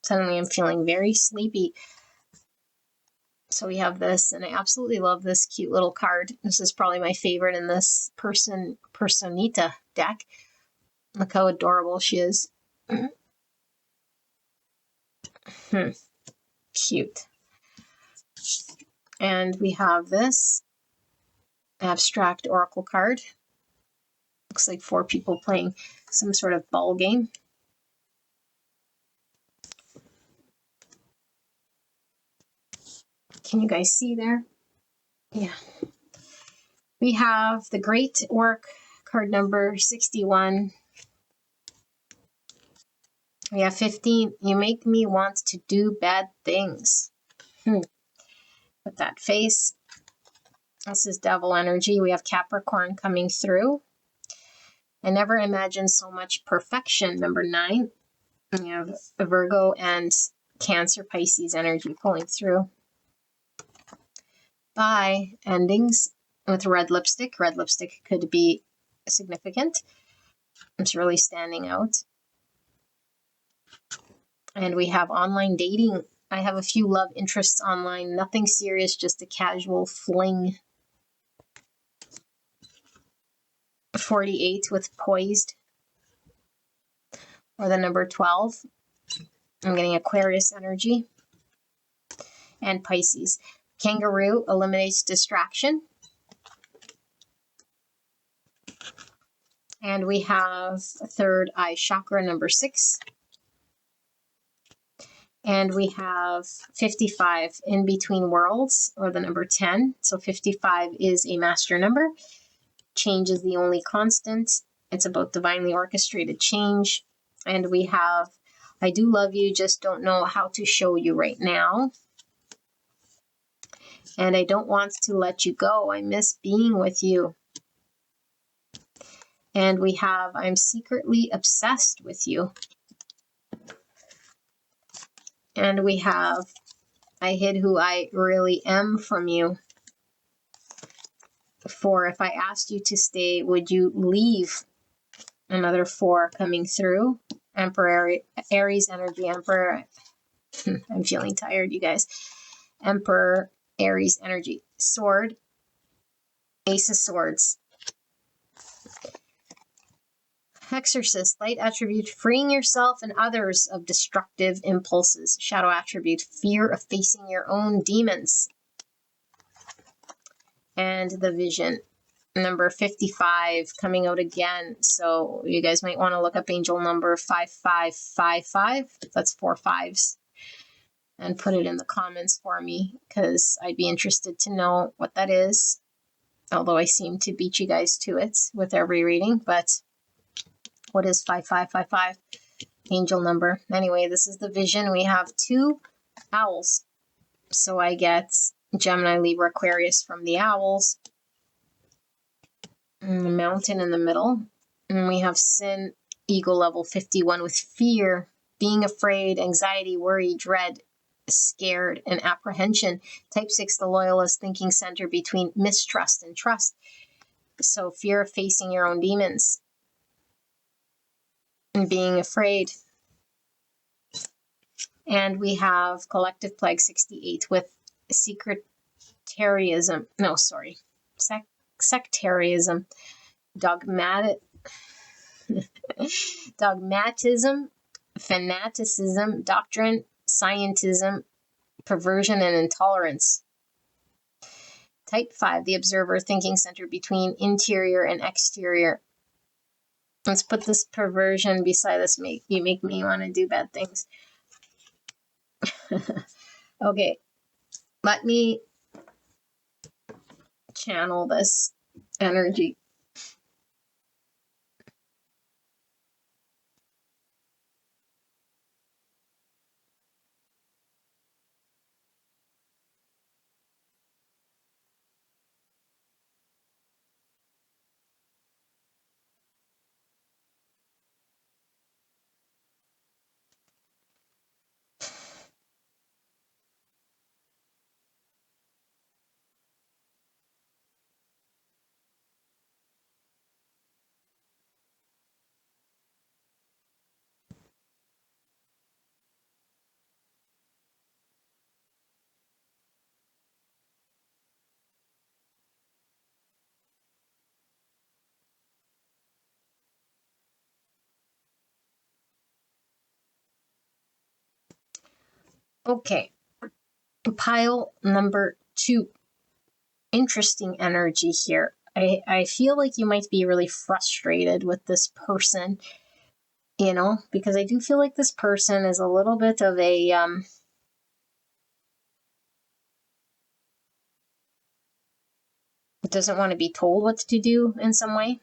Suddenly I'm feeling very sleepy. So we have this, and I absolutely love this cute little card. This is probably my favorite in this personita deck. Look how adorable she is. Cute. And we have this abstract oracle card. Looks like 4 people playing some sort of ball game. Can you guys see there? Yeah. We have the Great Work card number 61. We have 15. You make me want to do bad things. With that face. This is devil energy. We have Capricorn coming through. I never imagined so much perfection, number 9. We have a Virgo and Cancer, Pisces energy pulling through. Bye. Endings with red lipstick. Red lipstick could be significant. It's really standing out. And we have online dating. I have a few love interests online. Nothing serious, just a casual fling. 48 with poised. Or the number 12. I'm getting Aquarius energy. And Pisces. Kangaroo eliminates distraction. And we have third eye chakra, number 6. And we have 55, in between worlds, or the number 10. So 55 is a master number. Change is the only constant. It's about divinely orchestrated change. And we have, I do love you, just don't know how to show you right now. And I don't want to let you go. I miss being with you. And we have, I'm secretly obsessed with you. And we have, I hid who I really am from you. 4, if I asked you to stay, would you leave? Another 4 coming through. Emperor, Aries energy, Emperor. I'm feeling tired, you guys. Emperor, Aries energy. Sword, Ace of Swords. Exorcist, light attribute, freeing yourself and others of destructive impulses. Shadow attribute, fear of facing your own demons. And the Vision, number 55, coming out again. So you guys might want to look up angel number 5555. That's 4 5s. And put it in the comments for me, because I'd be interested to know what that is. Although I seem to beat you guys to it with every reading, but what is 5555? Angel number. Anyway, this is the Vision. We have 2 owls. So I get Gemini, Libra, Aquarius from the owls. And the mountain in the middle. And we have Sin, ego level 51 with fear, being afraid, anxiety, worry, dread, scared, and apprehension. Type 6, the loyalist, thinking center between mistrust and trust. So fear of facing your own demons. And being afraid. And we have collective plague 68 with sectarianism. No, sorry. Sectarianism. Dogmatism, fanaticism, doctrine, scientism, perversion, and intolerance. Type 5, the observer, thinking center between interior and exterior. Let's put this perversion beside this. You make me want to do bad things. Okay, let me channel this energy. Okay. Pile number 2. Interesting energy here. I feel like you might be really frustrated with this person, because I do feel like this person is a little bit of a doesn't want to be told what to do in some way.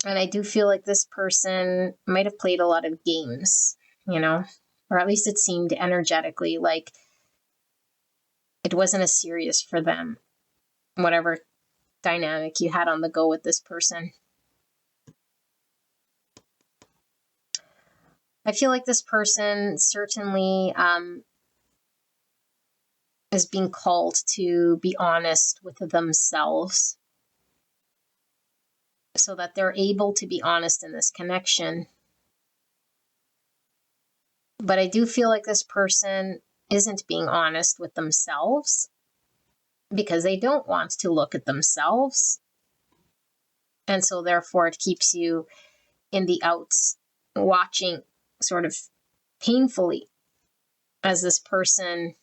And I do feel like this person might have played a lot of games, or at least it seemed energetically like it wasn't as serious for them, whatever dynamic you had on the go with this person. I feel like this person certainly is being called to be honest with themselves so that they're able to be honest in this connection. But I do feel like this person isn't being honest with themselves because they don't want to look at themselves. And so therefore it keeps you in the outs watching sort of painfully as this person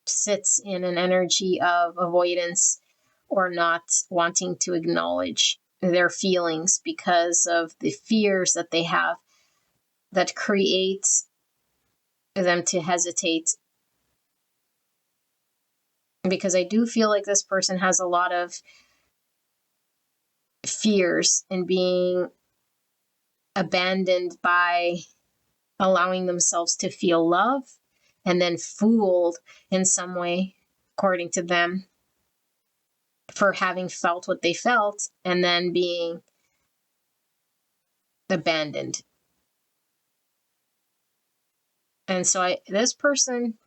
sits in an energy of avoidance or not wanting to acknowledge their feelings because of the fears that they have that create them to hesitate. Because I do feel like this person has a lot of fears in being abandoned by allowing themselves to feel love and then fooled in some way, according to them, for having felt what they felt and then being abandoned. And so this person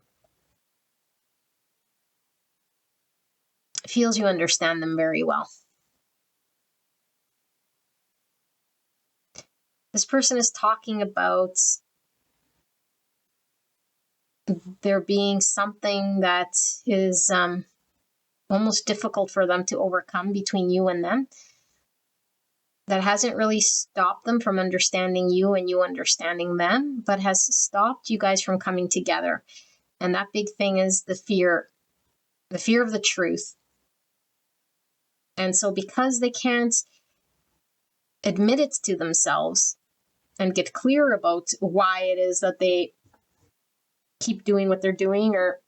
feels you understand them very well. This person is talking about there being something that is almost difficult for them to overcome between you and them that hasn't really stopped them from understanding you and you understanding them, but has stopped you guys from coming together. And that big thing is the fear of the truth. And so because they can't admit it to themselves and get clear about why it is that they keep doing what they're doing or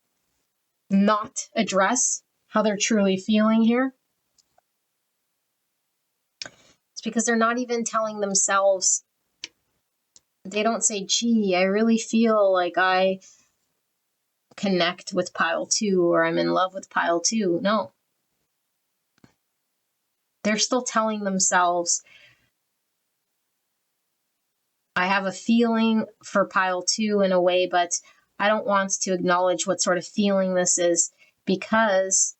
not address how they're truly feeling here, it's because they're not even telling themselves. They don't say, gee, I really feel like I connect with pile 2 or I'm in love with pile 2. No. They're still telling themselves, I have a feeling for pile 2 in a way, but I don't want to acknowledge what sort of feeling this is because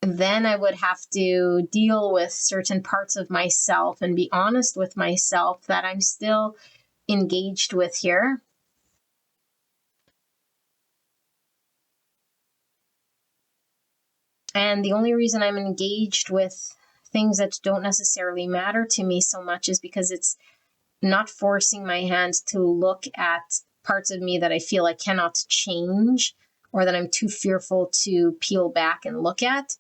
then I would have to deal with certain parts of myself and be honest with myself that I'm still engaged with here. And the only reason I'm engaged with things that don't necessarily matter to me so much is because it's not forcing my hand to look at parts of me that I feel I cannot change or that I'm too fearful to peel back and look at.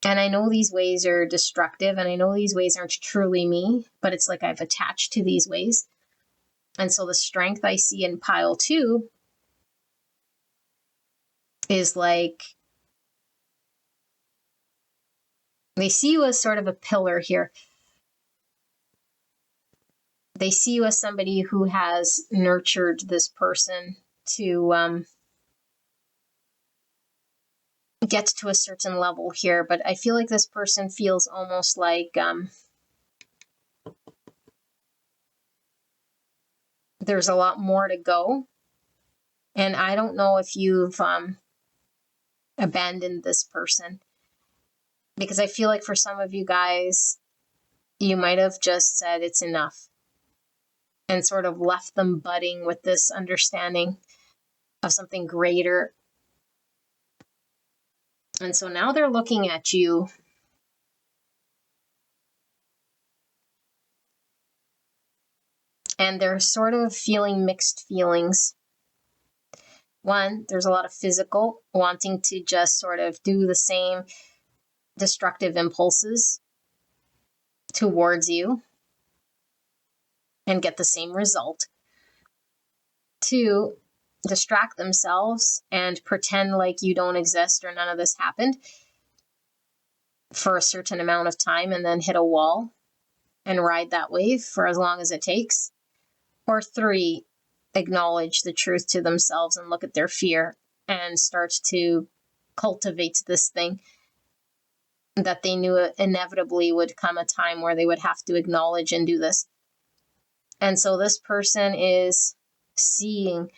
And I know these ways are destructive and I know these ways aren't truly me, but it's like I've attached to these ways. And so the strength I see in pile 2 is like they see you as sort of a pillar here. They see you as somebody who has nurtured this person to get to a certain level here. But I feel like this person feels almost like there's a lot more to go. And I don't know if you've abandoned this person, because I feel like for some of you guys, you might have just said it's enough and sort of left them budding with this understanding of something greater. And so now they're looking at you And they're sort of feeling mixed feelings. One, there's a lot of physical, wanting to just sort of do the same destructive impulses towards you and get the same result. Two, distract themselves and pretend like you don't exist or none of this happened for a certain amount of time and then hit a wall and ride that wave for as long as it takes. Or three, acknowledge the truth to themselves and look at their fear and start to cultivate this thing that they knew inevitably would come a time where they would have to acknowledge and do this. And so this person is seeing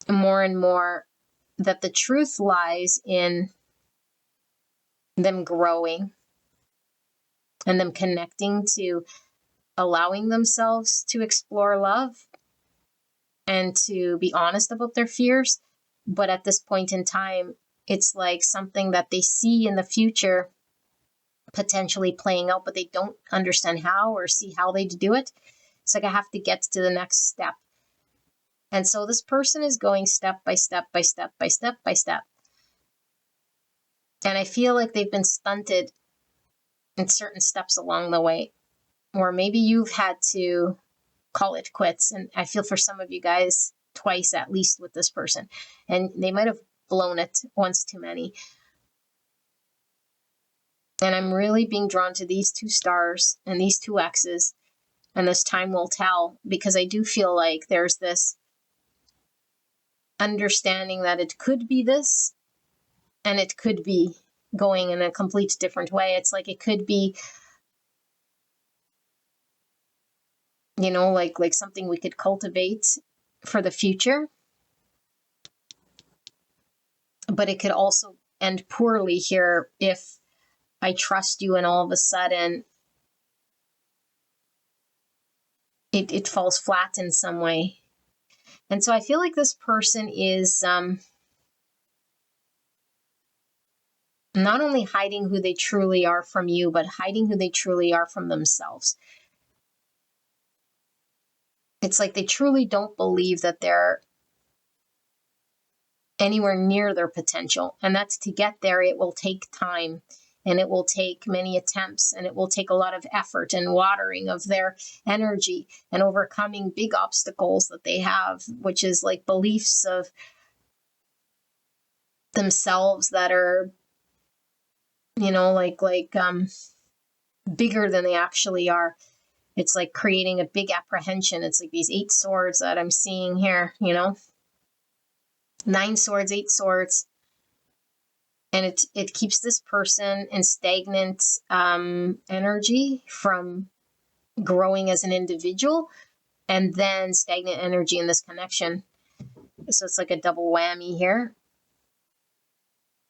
more and more that the truth lies in them growing and them connecting to allowing themselves to explore love and to be honest about their fears. But at this point in time, it's like something that they see in the future potentially playing out, but they don't understand how or see how they do it. It's like I have to get to the next step. And so this person is going step by step by step by step by step. And I feel like they've been stunted in certain steps along the way, or maybe you've had to call it quits. And I feel for some of you guys twice at least with this person, and they might have blown it once too many. And I'm really being drawn to these two stars and these two X's, and this time will tell, because I do feel like there's this understanding that it could be this and it could be going in a complete different way. It's like it could be, you know, like something we could cultivate for the future, but it could also end poorly here if I trust you and all of a sudden it falls flat in some way. And so I feel like this person is not only hiding who they truly are from you, but hiding who they truly are from themselves. It's like they truly don't believe that they're anywhere near their potential. And that's to get there, it will take time and it will take many attempts and it will take a lot of effort and watering of their energy and overcoming big obstacles that they have, which is like beliefs of themselves that are, you know, bigger than they actually are. It's like creating a big apprehension. It's like these 8 swords that I'm seeing here, you know, 9 swords, 8 swords. And it keeps this person in stagnant energy from growing as an individual, and then stagnant energy in this connection. So it's like a double whammy here.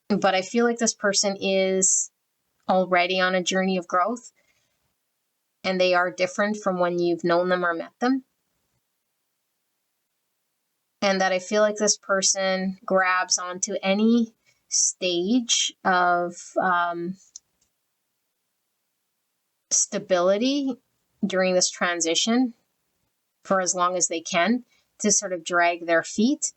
But I feel like this person is already on a journey of growth, and they are different from when you've known them or met them. And that I feel like this person grabs onto any stage of stability during this transition for as long as they can to sort of drag their feet.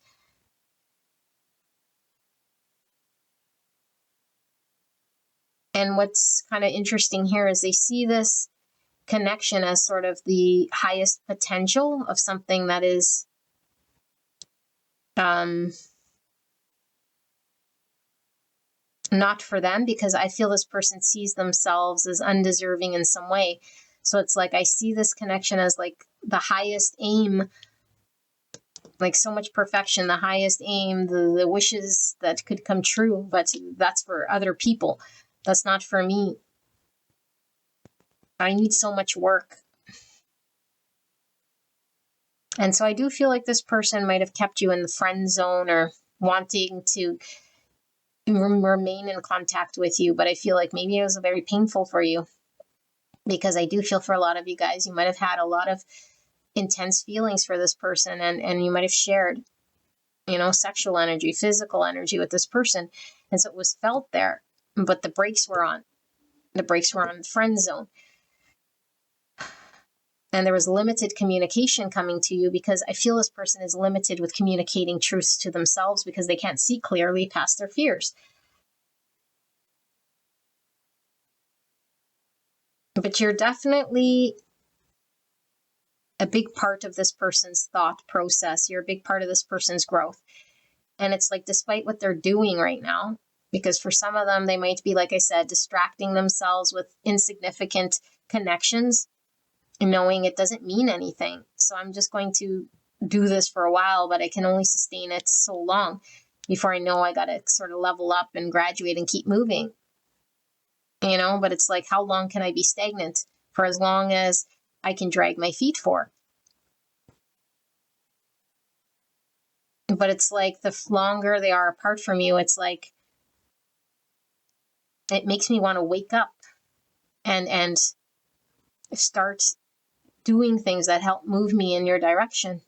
And what's kind of interesting here is they see this connection as sort of the highest potential of something that is not for them, because I feel this person sees themselves as undeserving in some way. So it's like I see this connection as like the highest aim, like so much perfection, the highest aim, the wishes that could come true, but that's for other people. That's not for me. I need so much work. And so I do feel like this person might have kept you in the friend zone or wanting to remain in contact with you, but I feel like maybe it was very painful for you, because I do feel for a lot of you guys, you might have had a lot of intense feelings for this person, and you might have shared, you know, sexual energy, physical energy with this person. And so it was felt there, but the brakes were on. The brakes were on the friend zone. And there was limited communication coming to you because I feel this person is limited with communicating truths to themselves because they can't see clearly past their fears. But you're definitely a big part of this person's thought process. You're a big part of this person's growth. And it's like, despite what they're doing right now, because for some of them, they might be, like I said, distracting themselves with insignificant connections and knowing it doesn't mean anything. So I'm just going to do this for a while, but I can only sustain it so long before I know I got to sort of level up and graduate and keep moving. But it's like, how long can I be stagnant? For as long as I can drag my feet for. But it's like, the longer they are apart from you, it's like, it makes me want to wake up and start doing things that help move me in your direction.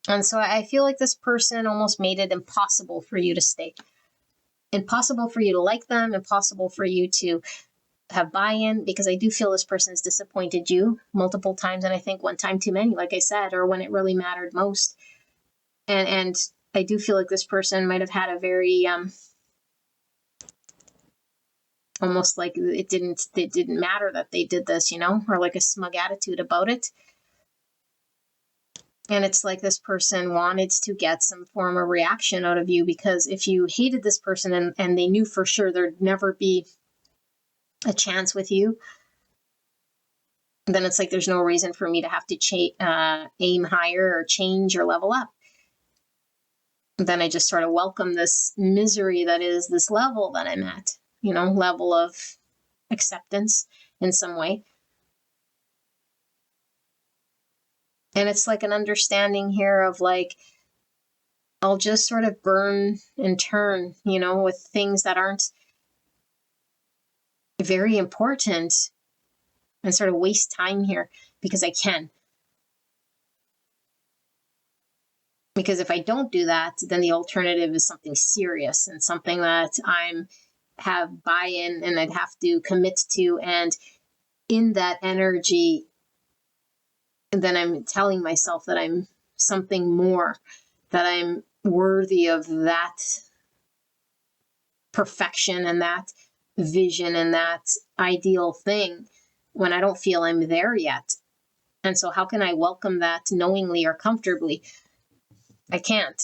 And so I feel like this person almost made it impossible for you to stay. Impossible for you to like them, impossible for you to have buy-in, because I do feel this person has disappointed you multiple times, and I think one time too many, like I said, or when it really mattered most. And I do feel like this person might have had a very almost like it didn't matter that they did this, or like a smug attitude about it. And it's like this person wanted to get some form of reaction out of you, because if you hated this person and they knew for sure there'd never be a chance with you, then it's like, there's no reason for me to have to aim higher or change or level up. Then I just sort of welcome this misery that is this level that I'm at, level of acceptance in some way. And it's like an understanding here of like, I'll just sort of burn and turn, with things that aren't very important, and sort of waste time here because I can. Because if I don't do that, then the alternative is something serious and something that have buy-in and I'd have to commit to. And in that energy, then I'm telling myself that I'm something more, that I'm worthy of that perfection and that vision and that ideal thing, when I don't feel I'm there yet. And so how can I welcome that knowingly or comfortably? I can't.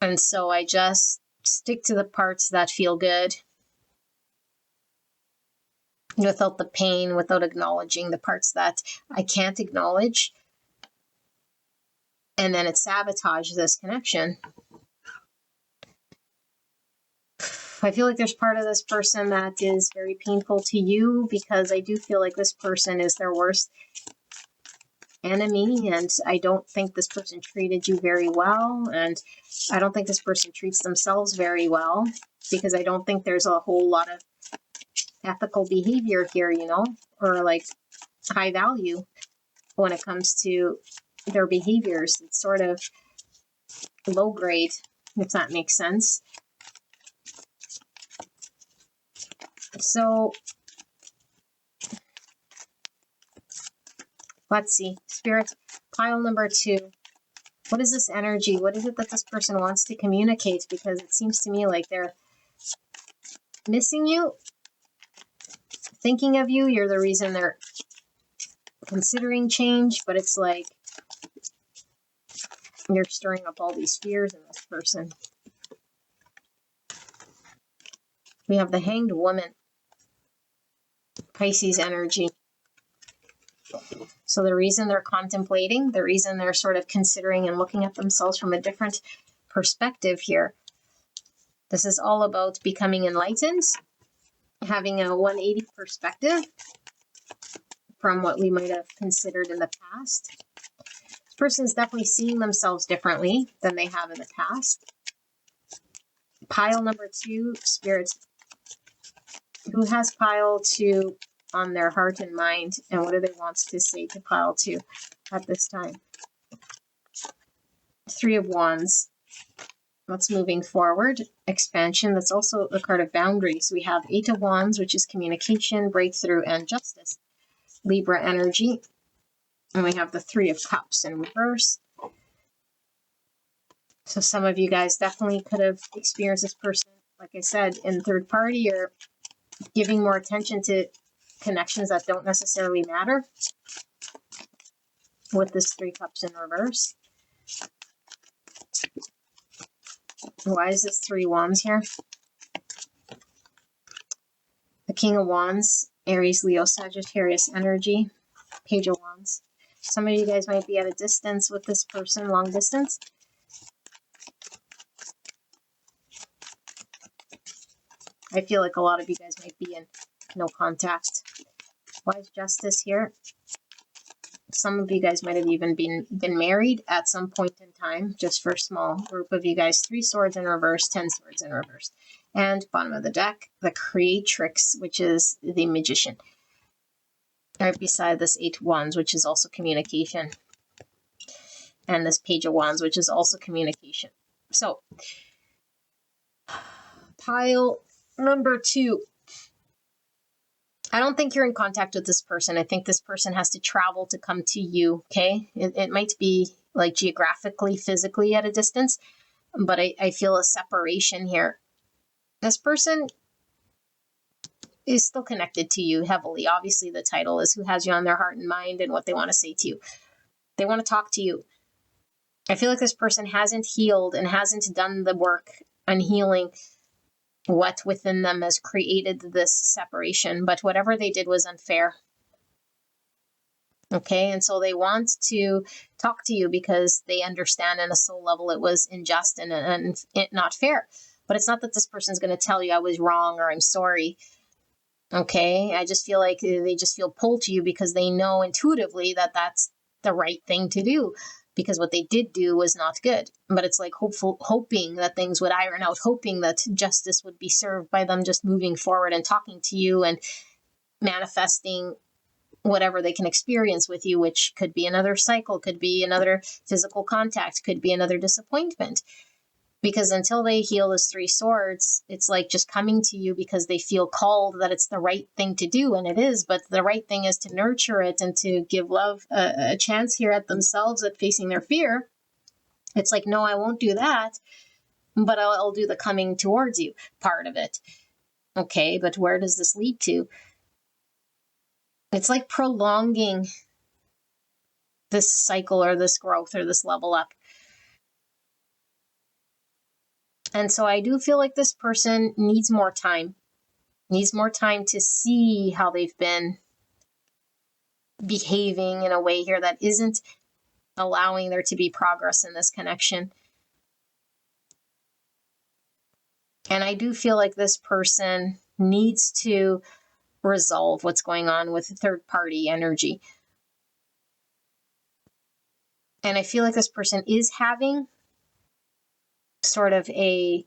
And so I just stick to the parts that feel good without the pain, without acknowledging the parts that I can't acknowledge. And then it sabotages this connection. I feel like there's part of this person that is very painful to you, because I do feel like this person is their worst enemy, and I don't think this person treated you very well, and I don't think this person treats themselves very well, because I don't think there's a whole lot of ethical behavior here, or like high value when it comes to their behaviors. It's sort of low grade, if that makes sense. So let's see, Spirit, pile number 2. What is this energy? What is it that this person wants to communicate? Because it seems to me like they're missing you, thinking of you. You're the reason they're considering change, but it's like you're stirring up all these fears in this person. We have the Hanged Woman, Pisces energy. So the reason they're contemplating, the reason they're sort of considering and looking at themselves from a different perspective here, this is all about becoming enlightened, having a 180 perspective from what we might have considered in the past. This person is definitely seeing themselves differently than they have in the past. Pile number 2, Spirit, who has pile 2 on their heart and mind, and what do they want to say to pile 2 at this time? 3 of Wands, What's moving forward? Expansion. That's also the card of boundaries. We have 8 of Wands, which is communication, breakthrough, and justice. Libra energy. And we have the 3 of Cups in reverse. So some of you guys definitely could have experienced this person, like I said, in third party, or giving more attention to connections that don't necessarily matter with this 3 Cups in reverse. Why is this 3 Wands here? The King of Wands, Aries, Leo, Sagittarius energy, Page of Wands. Some of you guys might be at a distance with this person, long distance. I feel like a lot of you guys might be in no contact. Why is justice here? Some of you guys might have even been married at some point in time, just for a small group of you guys. 3 swords in reverse, 10 swords in reverse. And bottom of the deck, the creatrix, which is the magician. Right beside this 8 Wands, which is also communication. And this Page of Wands, which is also communication. So, pile number 2. I don't think you're in contact with this person. I think this person has to travel to come to you, okay? It might be like geographically, physically at a distance, but I feel a separation here. This person is still connected to you heavily. Obviously, the title is who has you on their heart and mind and what they want to say to you. They want to talk to you. I feel like this person hasn't healed and hasn't done the work on healing what within them has created this separation, but whatever they did was unfair. Okay, and so they want to talk to you because they understand on a soul level it was unjust and not fair. But it's not that this person's going to tell you I was wrong or I'm sorry. Okay, I just feel like they just feel pulled to you because they know intuitively that that's the right thing to do, because what they did do was not good. But it's like hoping that things would iron out, hoping that justice would be served by them just moving forward and talking to you and manifesting whatever they can experience with you, which could be another cycle, could be another physical contact, could be another disappointment. Because until they heal this 3 swords, it's like just coming to you because they feel called that it's the right thing to do, and it is, but the right thing is to nurture it and to give love a chance here at themselves at facing their fear. It's like, no, I won't do that, but I'll do the coming towards you part of it. Okay, but where does this lead to? It's like prolonging this cycle or this growth or this level up. And so I do feel like this person needs more time to see how they've been behaving in a way here that isn't allowing there to be progress in this connection. And I do feel like this person needs to resolve what's going on with third party energy. And I feel like this person is having sort of a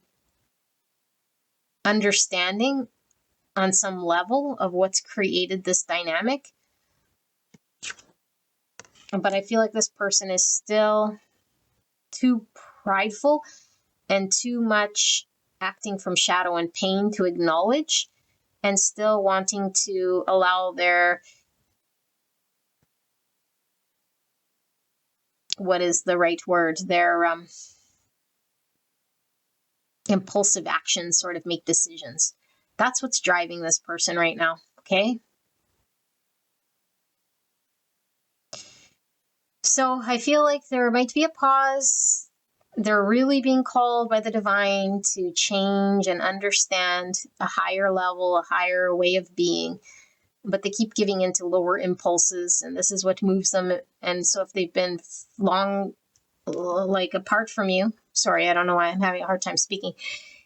understanding on some level of what's created this dynamic. But I feel like this person is still too prideful and too much acting from shadow and pain to acknowledge, and still wanting to allow their, what is the right word, their impulsive actions sort of make decisions. That's what's driving this person right now, okay? So I feel like there might be a pause. They're really being called by the divine to change and understand a higher level, a higher way of being, but they keep giving into lower impulses, and this is what moves them. And so if they've been long, like apart from you, sorry, I don't know why I'm having a hard time speaking.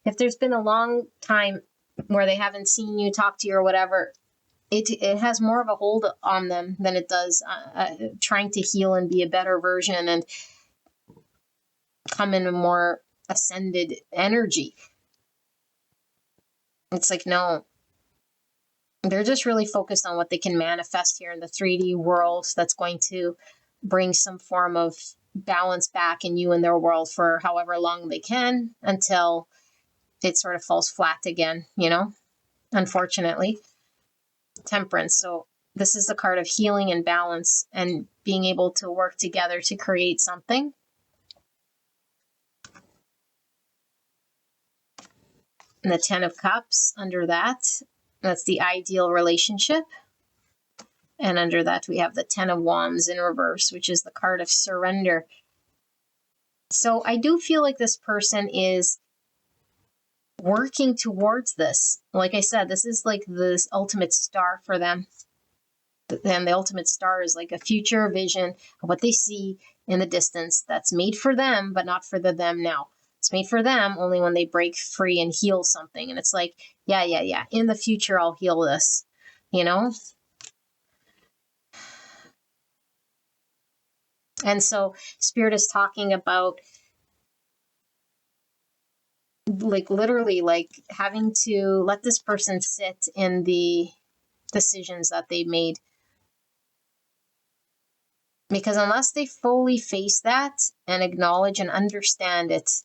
If there's been a long time where they haven't seen you, talk to you, or whatever, it has more of a hold on them than it does trying to heal and be a better version and come in a more ascended energy. It's like, no, they're just really focused on what they can manifest here in the 3D world that's going to bring some form of balance back in you and their world for however long they can until it sort of falls flat again, unfortunately. Temperance. So this is the card of healing and balance and being able to work together to create something. And the 10 of Cups under that, that's the ideal relationship. And under that, we have the 10 of Wands in reverse, which is the card of surrender. So I do feel like this person is working towards this. Like I said, this is like this ultimate star for them. And the ultimate star is like a future vision of what they see in the distance that's made for them, but not for the them now. It's made for them only when they break free and heal something. And it's like, yeah. In the future, I'll heal this, And so Spirit is talking about like literally like having to let this person sit in the decisions that they made. Because unless they fully face that and acknowledge and understand it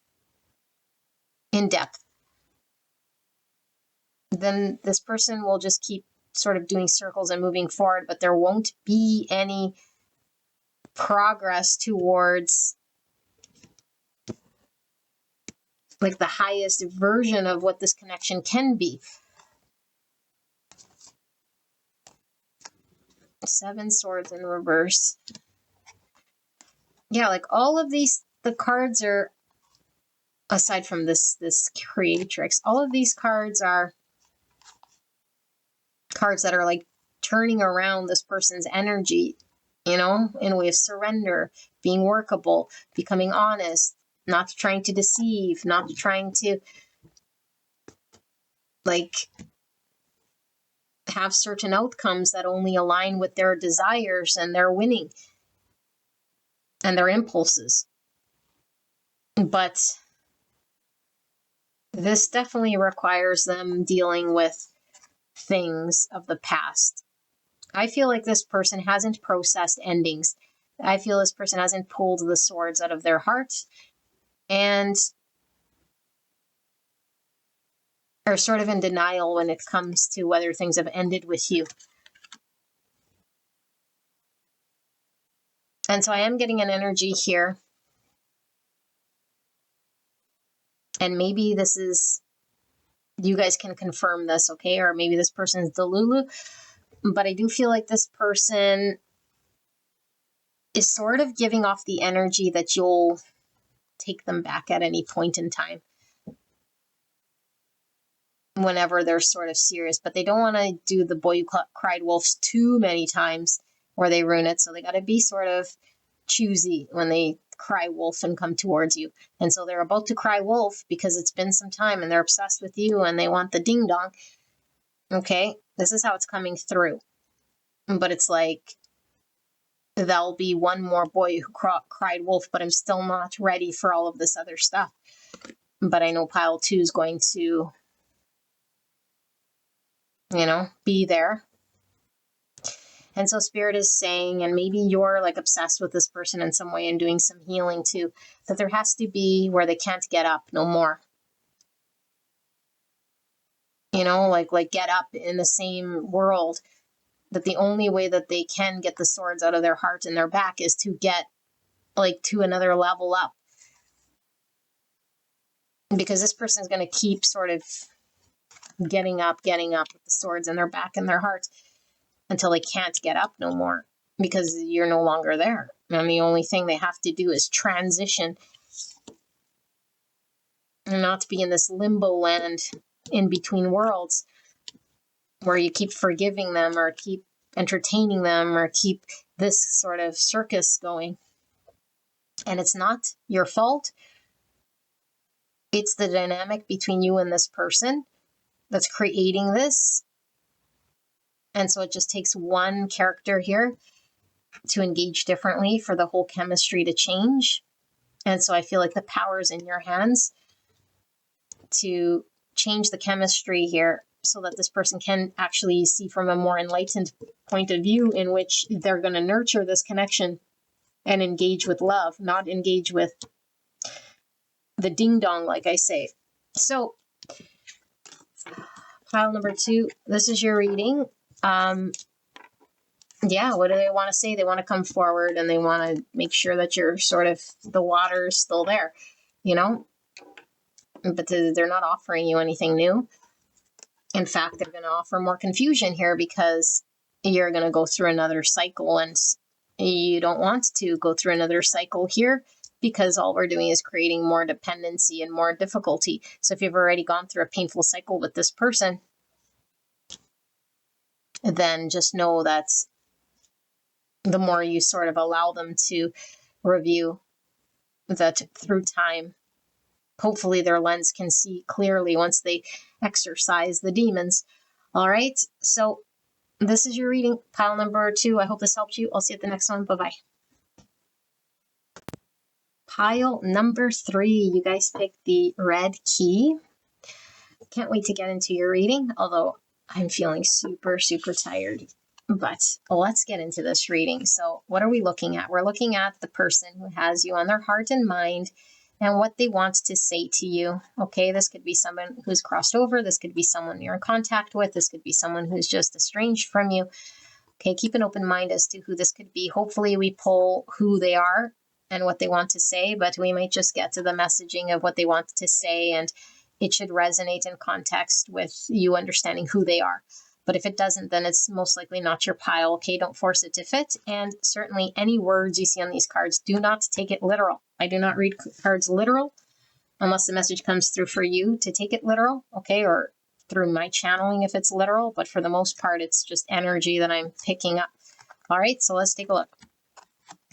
in depth, then this person will just keep sort of doing circles and moving forward, but there won't be any progress towards like the highest version of what this connection can be. 7 swords in reverse. Yeah, like all of these, the cards are, aside from this creatrix, all of these cards are cards that are like turning around this person's energy, in a way of surrender, being workable, becoming honest, not trying to deceive, not trying to like have certain outcomes that only align with their desires and their winning and their impulses. But this definitely requires them dealing with things of the past. I feel like this person hasn't processed endings. I feel this person hasn't pulled the swords out of their heart and are sort of in denial when it comes to whether things have ended with you. And so I am getting an energy here. And maybe this is, you guys can confirm this, okay? Or maybe this person's Delulu. But I do feel like this person is sort of giving off the energy that you'll take them back at any point in time whenever they're sort of serious. But they don't want to do the boy who cried wolf too many times or they ruin it. So they got to be sort of choosy when they cry wolf and come towards you. And so they're about to cry wolf because it's been some time and they're obsessed with you and they want the ding dong. Okay, this is how it's coming through. But it's like, there'll be one more boy who cried wolf, but I'm still not ready for all of this other stuff. But I know pile 2 is going to, be there. And so Spirit is saying, and maybe you're like obsessed with this person in some way and doing some healing too, that there has to be where they can't get up no more. Like get up in the same world, that the only way that they can get the swords out of their heart and their back is to get like to another level up. Because this person is going to keep sort of getting up with the swords in their back and their heart until they can't get up no more because you're no longer there. And the only thing they have to do is transition and not be in this limbo land in between worlds where you keep forgiving them or keep entertaining them or keep this sort of circus going. And it's not your fault. It's the dynamic between you and this person that's creating this. And so it just takes one character here to engage differently for the whole chemistry to change. And so I feel like the power is in your hands to change the chemistry here so that this person can actually see from a more enlightened point of view in which they're going to nurture this connection and engage with love, not engage with the ding dong, like I say. So pile number 2, this is your reading. Yeah, what do they want to say? They want to come forward and they want to make sure that you're sort of, the water is still there, you know, but they're not offering you anything new. In fact, they're going to offer more confusion here because you're going to go through another cycle, and you don't want to go through another cycle here because all we're doing is creating more dependency and more difficulty. So if you've already gone through a painful cycle with this person, then just know that the more you sort of allow them to review, that through time, hopefully their lens can see clearly once they exorcise the demons. All right, so this is your reading, pile number 2. I hope this helped you. I'll see you at the next one. Bye-bye. Pile number 3, you guys picked the red key. Can't wait to get into your reading, although I'm feeling super, super tired. But let's get into this reading. So what are we looking at? We're looking at the person who has you on their heart and mind and what they want to say to you. Okay, this could be someone who's crossed over. This could be someone you're in contact with. This could be someone who's just estranged from you. Okay, keep an open mind as to who this could be. Hopefully we pull who they are and what they want to say, but we might just get to the messaging of what they want to say, and it should resonate in context with you understanding who they are. But if it doesn't, then it's most likely not your pile. Okay, don't force it to fit. And certainly any words you see on these cards, do not take it literal. I do not read cards literal unless the message comes through for you to take it literal, okay, or through my channeling if it's literal. But for the most part, it's just energy that I'm picking up. All right, so let's take a look.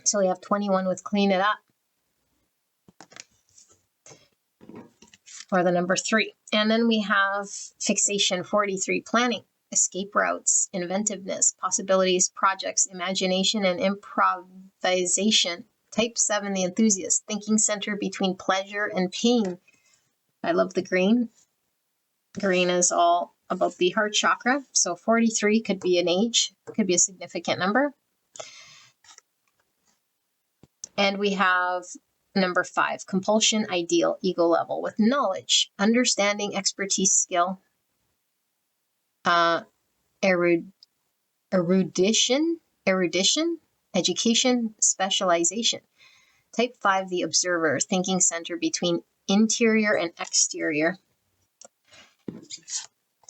So we have 21 with clean it up, or the number 3. And then we have fixation, 43, planning, escape routes, inventiveness, possibilities, projects, imagination, and improvisation. Type 7, the enthusiast, thinking center between pleasure and pain. I love the green. Green is all about the heart chakra. So 43 could be an age, could be a significant number. And we have number 5, compulsion, ideal, ego level, with knowledge, understanding, expertise, skill, erudition, education, specialization. Type 5, the observer, thinking center between interior and exterior.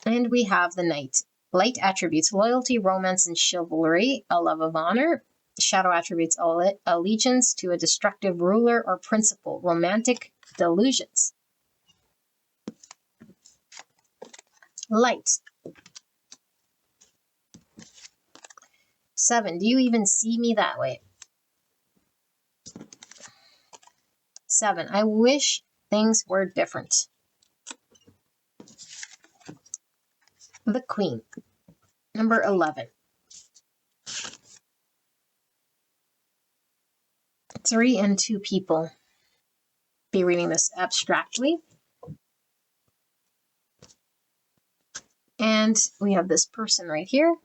And we have the knight, light attributes, loyalty, romance, and chivalry, a love of honor. Shadow attributes, allegiance to a destructive ruler or principle, romantic delusions. Light. 7, do you even see me that way? 7, I wish things were different. The Queen. Number 11. 3 and 2 people. Be reading this abstractly. And we have this person right here.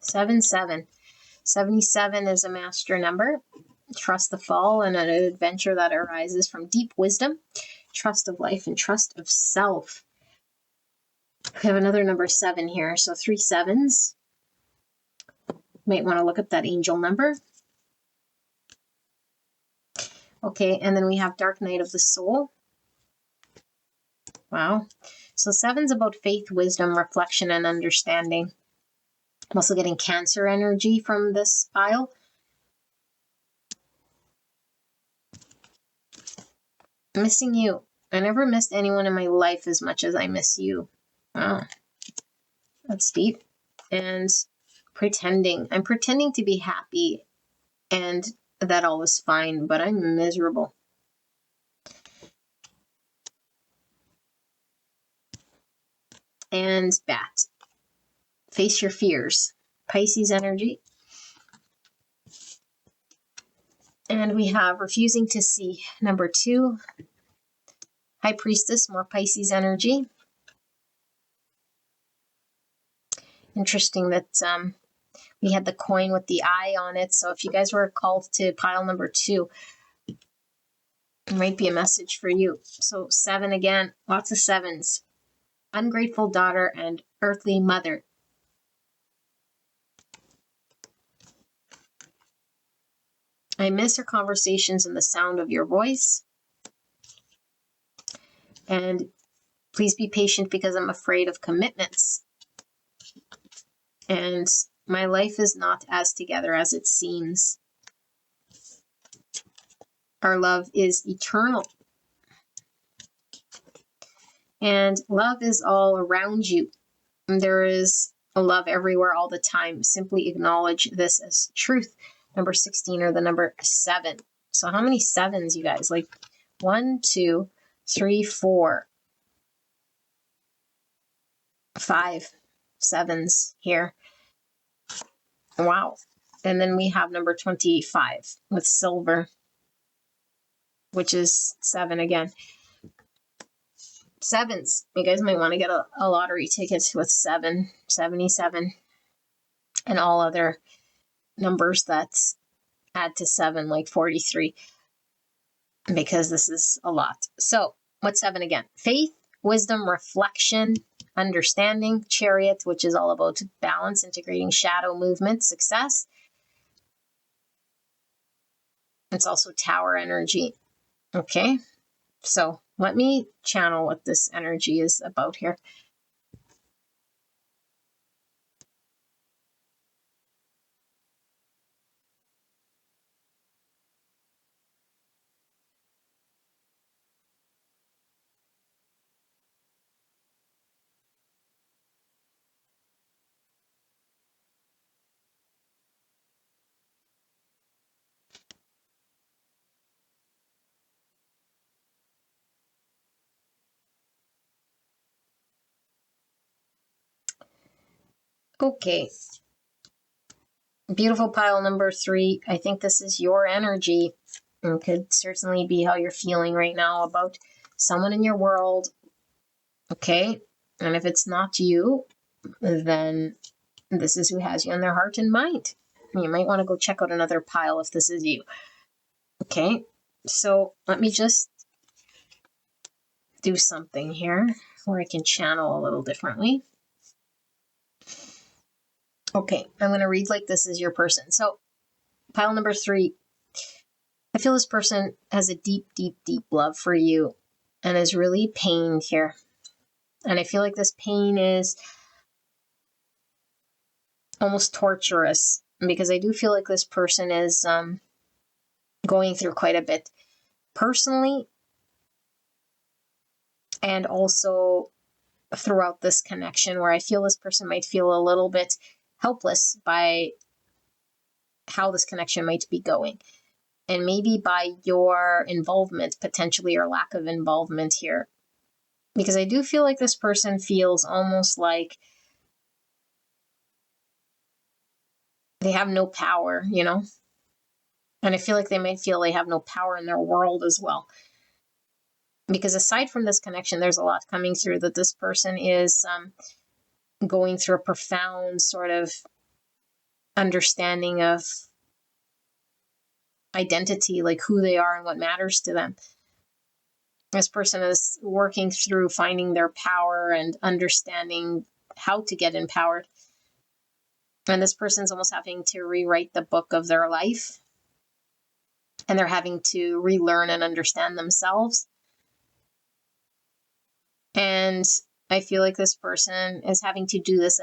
7, 7. 77 is a master number. Trust the fall and an adventure that arises from deep wisdom, trust of life, and trust of self. We have another number 7 here, so 3 7s. Might want to look up that angel number. Okay, and then we have Dark Night of the Soul. Wow. So 7's about faith, wisdom, reflection, and understanding. I'm also getting Cancer energy from this pile. Missing you. I never missed anyone in my life as much as I miss you. Wow. That's deep. And pretending. I'm pretending to be happy and that all is fine, but I'm miserable. And Bat. Face your fears. Pisces energy. And we have refusing to see. Number 2. High Priestess, more Pisces energy. Interesting that we had the coin with the eye on it. So if you guys were called to pile number 2, it might be a message for you. So 7 again, lots of 7s. Ungrateful daughter and earthly mother. I miss our conversations and the sound of your voice. And please be patient because I'm afraid of commitments. And my life is not as together as it seems. Our love is eternal. And love is all around you. There is a love everywhere all the time. Simply acknowledge this as truth. Number 16 or the number 7. So how many 7s, you guys? Like 1, 2, 3, 4, 5 7s here. Wow. And then we have number 25 with silver, which is 7 again. 7s. You guys might want to get a lottery ticket with 7, 77, and all other numbers that add to 7, like 43, because this is a lot. So what's 7 again? Faith, wisdom, reflection, understanding, chariot, which is all about balance, integrating shadow movement, success. It's also tower energy. Okay, so let me channel what this energy is about here. Okay. Beautiful pile number 3. I think this is your energy. It could certainly be how you're feeling right now about someone in your world. Okay. And if it's not you, then this is who has you in their heart and mind. You might want to go check out another pile if this is you. Okay. So let me just do something here where I can channel a little differently. Okay, I'm going to read like this is your person. So pile number 3, I feel this person has a deep, deep, deep love for you and is really pained here. And I feel like this pain is almost torturous because I do feel like this person is going through quite a bit personally and also throughout this connection, where I feel this person might feel a little bit helpless by how this connection might be going. And maybe by your involvement, potentially, or lack of involvement here. Because I do feel like this person feels almost like they have no power, you know? And I feel like they might feel they have no power in their world as well. Because aside from this connection, there's a lot coming through that this person is going through a profound sort of understanding of identity, like who they are and what matters to them. This person is working through finding their power and understanding how to get empowered. And this person's almost having to rewrite the book of their life. And they're having to relearn and understand themselves. And I feel like this person is having to do this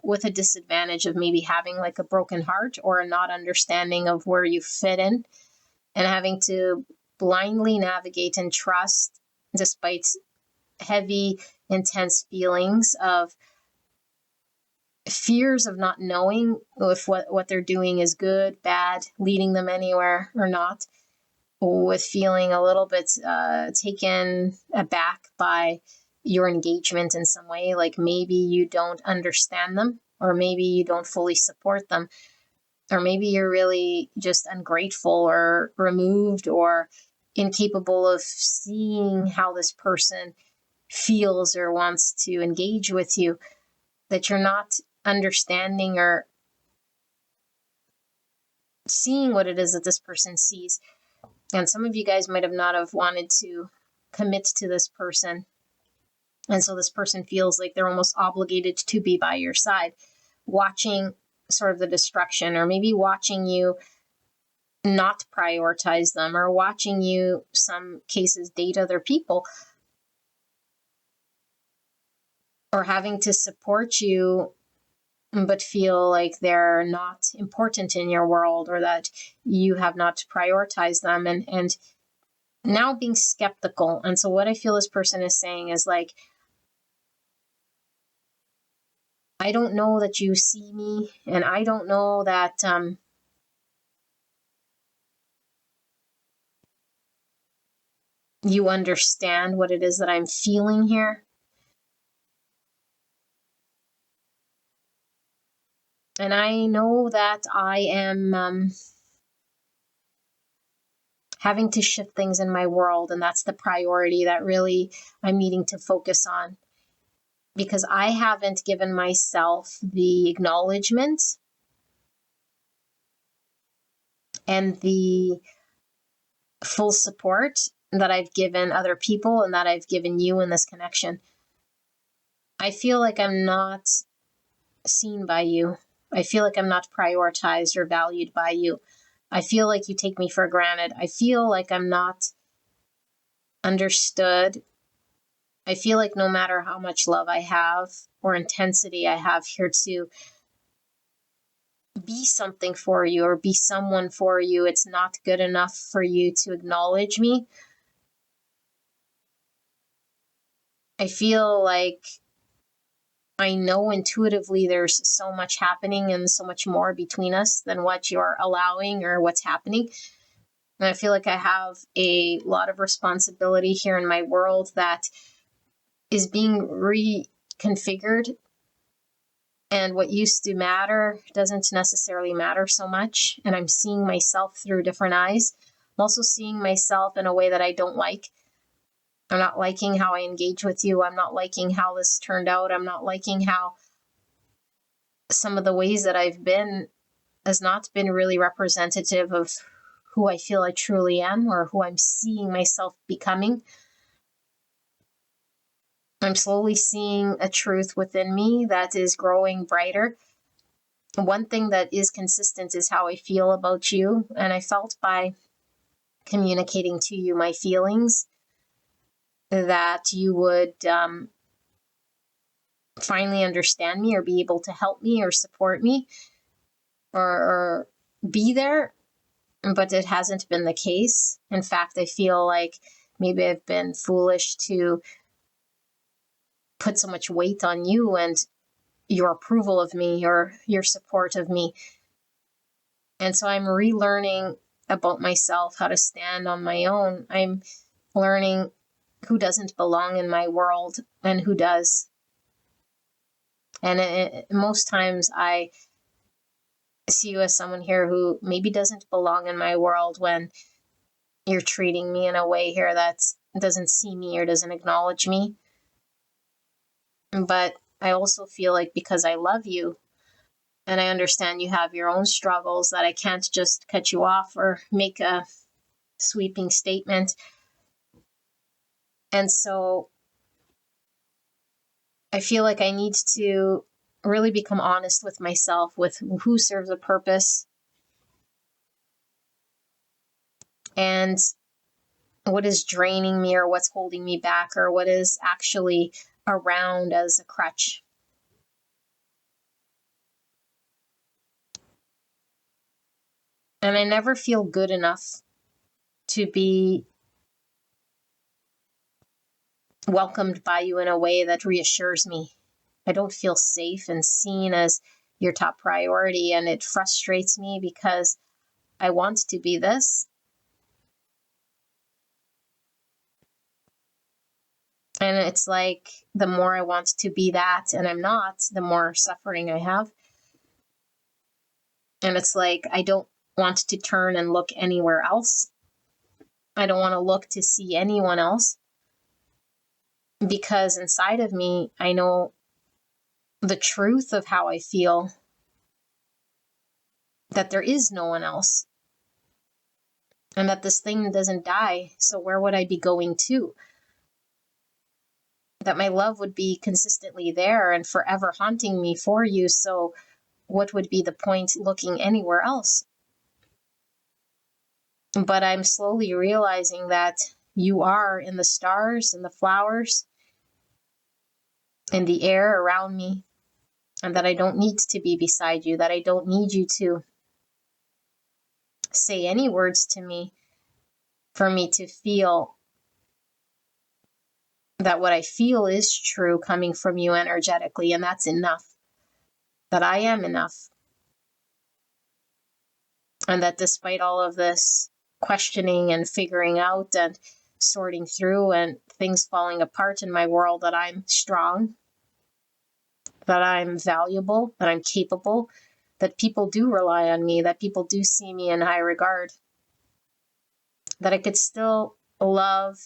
with a disadvantage of maybe having like a broken heart or a not understanding of where you fit in, and having to blindly navigate and trust despite heavy, intense feelings of fears of not knowing if what they're doing is good, bad, leading them anywhere or not, with feeling a little bit taken aback by your engagement in some way, like maybe you don't understand them, or maybe you don't fully support them, or maybe you're really just ungrateful or removed or incapable of seeing how this person feels or wants to engage with you, that you're not understanding or seeing what it is that this person sees. And some of you guys might have not have wanted to commit to this person. And so this person feels like they're almost obligated to be by your side, watching sort of the destruction, or maybe watching you not prioritize them, or watching you, some cases, date other people, or having to support you but feel like they're not important in your world, or that you have not prioritized them, and now being skeptical. And so what I feel this person is saying is like, I don't know that you see me, and I don't know that you understand what it is that I'm feeling here. And I know that I am having to shift things in my world, and that's the priority that really I'm needing to focus on, because I haven't given myself the acknowledgement and the full support that I've given other people and that I've given you in this connection. I feel like I'm not seen by you. I feel like I'm not prioritized or valued by you. I feel like you take me for granted. I feel like I'm not understood. I feel like no matter how much love I have or intensity I have here to be something for you or be someone for you, it's not good enough for you to acknowledge me. I feel like I know intuitively there's so much happening and so much more between us than what you're allowing or what's happening. And I feel like I have a lot of responsibility here in my world that is being reconfigured. And what used to matter doesn't necessarily matter so much. And I'm seeing myself through different eyes. I'm also seeing myself in a way that I don't like. I'm not liking how I engage with you. I'm not liking how this turned out. I'm not liking how some of the ways that I've been has not been really representative of who I feel I truly am or who I'm seeing myself becoming. I'm slowly seeing a truth within me that is growing brighter. One thing that is consistent is how I feel about you. And I felt by communicating to you my feelings that you would finally understand me or be able to help me or support me or be there. But it hasn't been the case. In fact, I feel like maybe I've been foolish to put so much weight on you and your approval of me or your support of me. And so I'm relearning about myself, how to stand on my own. I'm learning who doesn't belong in my world and who does. And most times I see you as someone here who maybe doesn't belong in my world when you're treating me in a way here that doesn't see me or doesn't acknowledge me. But I also feel like because I love you and I understand you have your own struggles, that I can't just cut you off or make a sweeping statement. And so I feel like I need to really become honest with myself, with who serves a purpose and what is draining me or what's holding me back or what is actually around as a crutch. And I never feel good enough to be welcomed by you in a way that reassures me. I don't feel safe and seen as your top priority, and it frustrates me because I want to be this. And it's like the more I want to be that and I'm not, the more suffering I have. And it's like I don't want to turn and look anywhere else. I don't want to look to see anyone else because inside of me, I know the truth of how I feel, that there is no one else, and that this thing doesn't die. So where would I be going to? That my love would be consistently there and forever haunting me for you. So what would be the point looking anywhere else? But I'm slowly realizing that you are in the stars and the flowers, in the air around me, and that I don't need to be beside you, that I don't need you to say any words to me for me to feel that what I feel is true coming from you energetically, and that's enough. That I am enough. And that despite all of this questioning and figuring out and sorting through and things falling apart in my world, that I'm strong, that I'm valuable, that I'm capable, that people do rely on me, that people do see me in high regard, that I could still love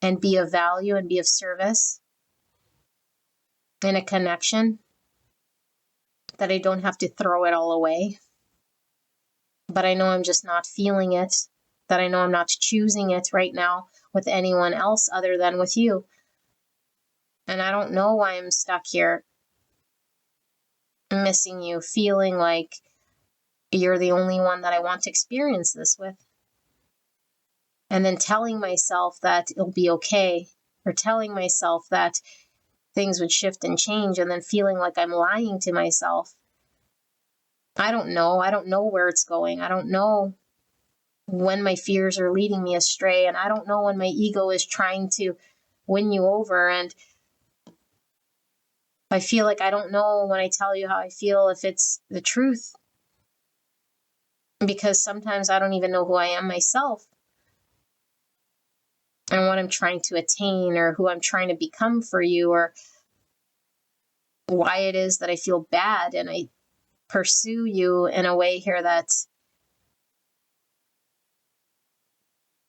and be of value and be of service in a connection, that I don't have to throw it all away. But I know I'm just not feeling it, that I know I'm not choosing it right now with anyone else other than with you. And I don't know why I'm stuck here, missing you, feeling like you're the only one that I want to experience this with. And then telling myself that it'll be okay, or telling myself that things would shift and change, and then feeling like I'm lying to myself. I don't know. I don't know where it's going. I don't know when my fears are leading me astray, and I don't know when my ego is trying to win you over. And I feel like I don't know when I tell you how I feel if it's the truth, because sometimes I don't even know who I am myself and what I'm trying to attain or who I'm trying to become for you, or why it is that I feel bad and I pursue you in a way here that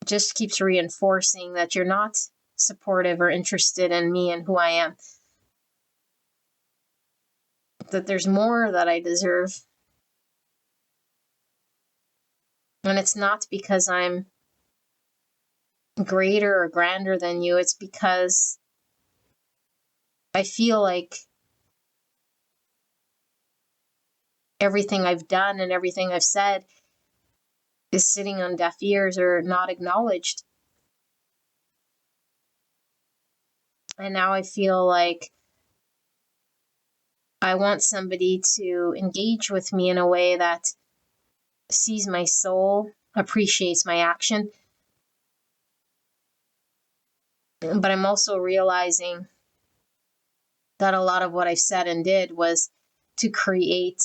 just keeps reinforcing that you're not supportive or interested in me and who I am. That there's more that I deserve. And it's not because I'm greater or grander than you. It's because I feel like everything I've done and everything I've said is sitting on deaf ears or not acknowledged. And now I feel like I want somebody to engage with me in a way that sees my soul, appreciates my action. But I'm also realizing that a lot of what I said and did was to create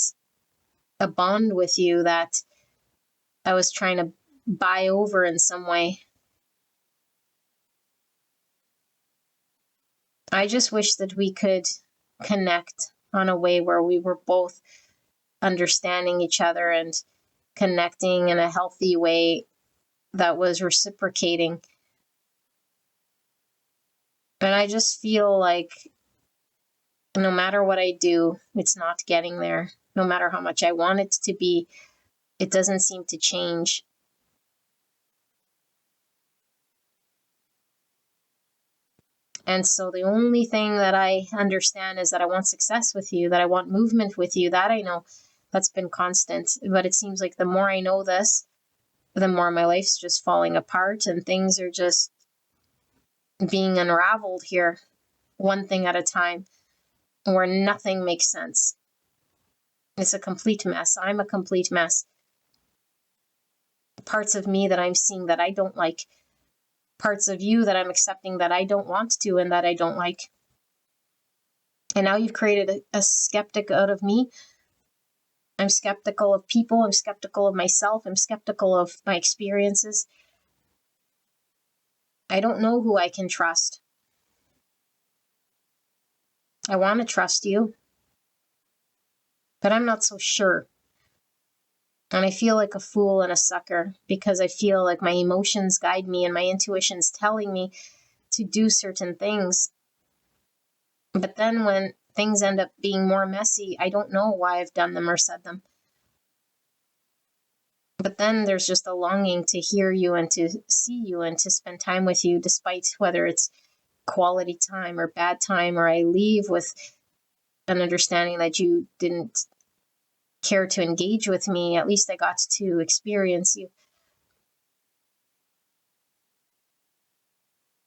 a bond with you that I was trying to buy over in some way. I just wish that we could connect on a way where we were both understanding each other and connecting in a healthy way that was reciprocating. And I just feel like no matter what I do, it's not getting there. No matter how much I want it to be, it doesn't seem to change. And so the only thing that I understand is that I want success with you, that I want movement with you. That I know, that's been constant. But it seems like the more I know this, the more my life's just falling apart and things are just being unraveled here, one thing at a time, where nothing makes sense. It's a complete mess. I'm a complete mess. Parts of me that I'm seeing that I don't like, parts of you that I'm accepting that I don't want to and that I don't like. And now you've created a skeptic out of me. I'm skeptical of people. I'm skeptical of myself. I'm skeptical of my experiences. I don't know who I can trust. I want to trust you, but I'm not so sure. And I feel like a fool and a sucker because I feel like my emotions guide me and my intuition's telling me to do certain things. But then when things end up being more messy. I don't know why I've done them or said them. But then there's just a longing to hear you and to see you and to spend time with you, despite whether it's quality time or bad time, or I leave with an understanding that you didn't care to engage with me. At least I got to experience you.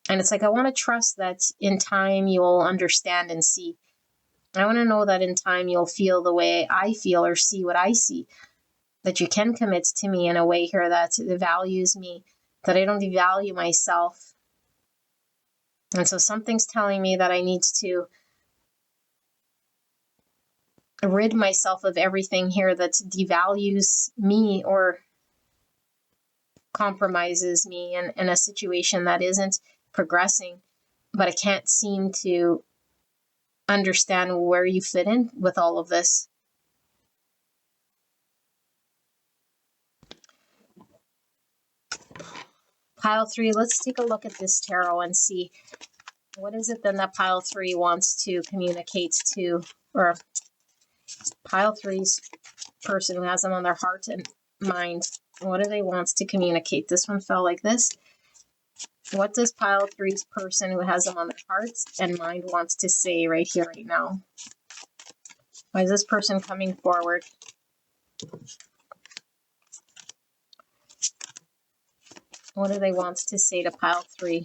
And it's like, I want to trust that in time you'll understand and see. I want to know that in time you'll feel the way I feel or see what I see. That you can commit to me in a way here that values me, that I don't devalue myself. And so something's telling me that I need to rid myself of everything here that devalues me or compromises me in a situation that isn't progressing. But I can't seem to understand where you fit in with all of this. Pile 3, let's take a look at this tarot and see what is it then that pile 3 wants to communicate to, or pile 3's person who has them on their heart and mind. What do they want to communicate? This one fell like this. What does pile 3's person who has them on their hearts and mind wants to say right here, right now? Why is this person coming forward? What do they want to say to pile 3?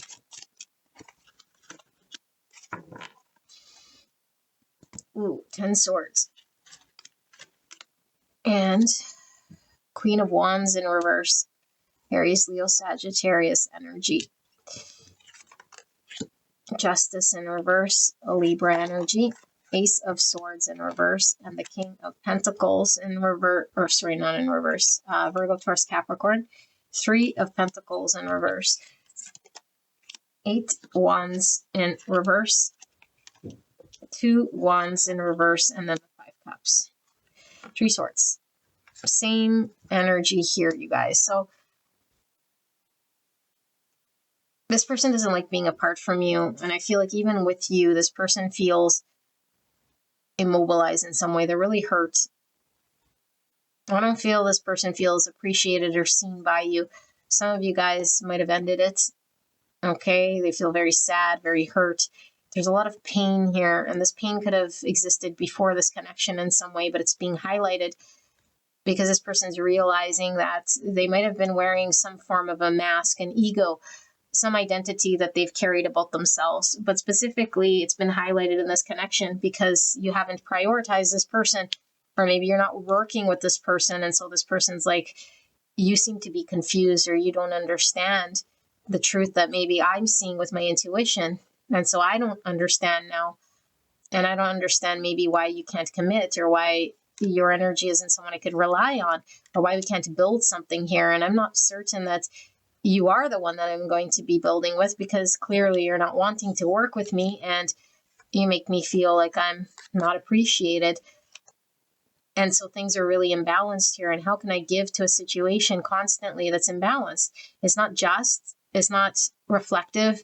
Ooh, 10 swords. And Queen of Wands in reverse. Aries, Leo, Sagittarius energy. Justice in reverse. A Libra energy. Ace of Swords in reverse. And the King of Pentacles in reverse. Or sorry, not in reverse. Virgo, Taurus, Capricorn. 3 of Pentacles in reverse. 8 Wands in reverse. 2 Wands in reverse. And then the 5 Cups. 3 Swords. Same energy here, you guys. So this person doesn't like being apart from you. And I feel like even with you, this person feels immobilized in some way. They're really hurt. I don't feel this person feels appreciated or seen by you. Some of you guys might have ended it. Okay, they feel very sad, very hurt. There's a lot of pain here, and this pain could have existed before this connection in some way, but it's being highlighted because this person's realizing that they might have been wearing some form of a mask, an ego, some identity that they've carried about themselves. But specifically, it's been highlighted in this connection because you haven't prioritized this person, or maybe you're not working with this person. And so this person's like, you seem to be confused, or you don't understand the truth that maybe I'm seeing with my intuition. And so I don't understand now. And I don't understand maybe why you can't commit, or why your energy isn't someone I could rely on, or why we can't build something here. And I'm not certain that you are the one that I'm going to be building with, because clearly you're not wanting to work with me and you make me feel like I'm not appreciated. And so things are really imbalanced here. And how can I give to a situation constantly that's imbalanced? It's not just, it's not reflective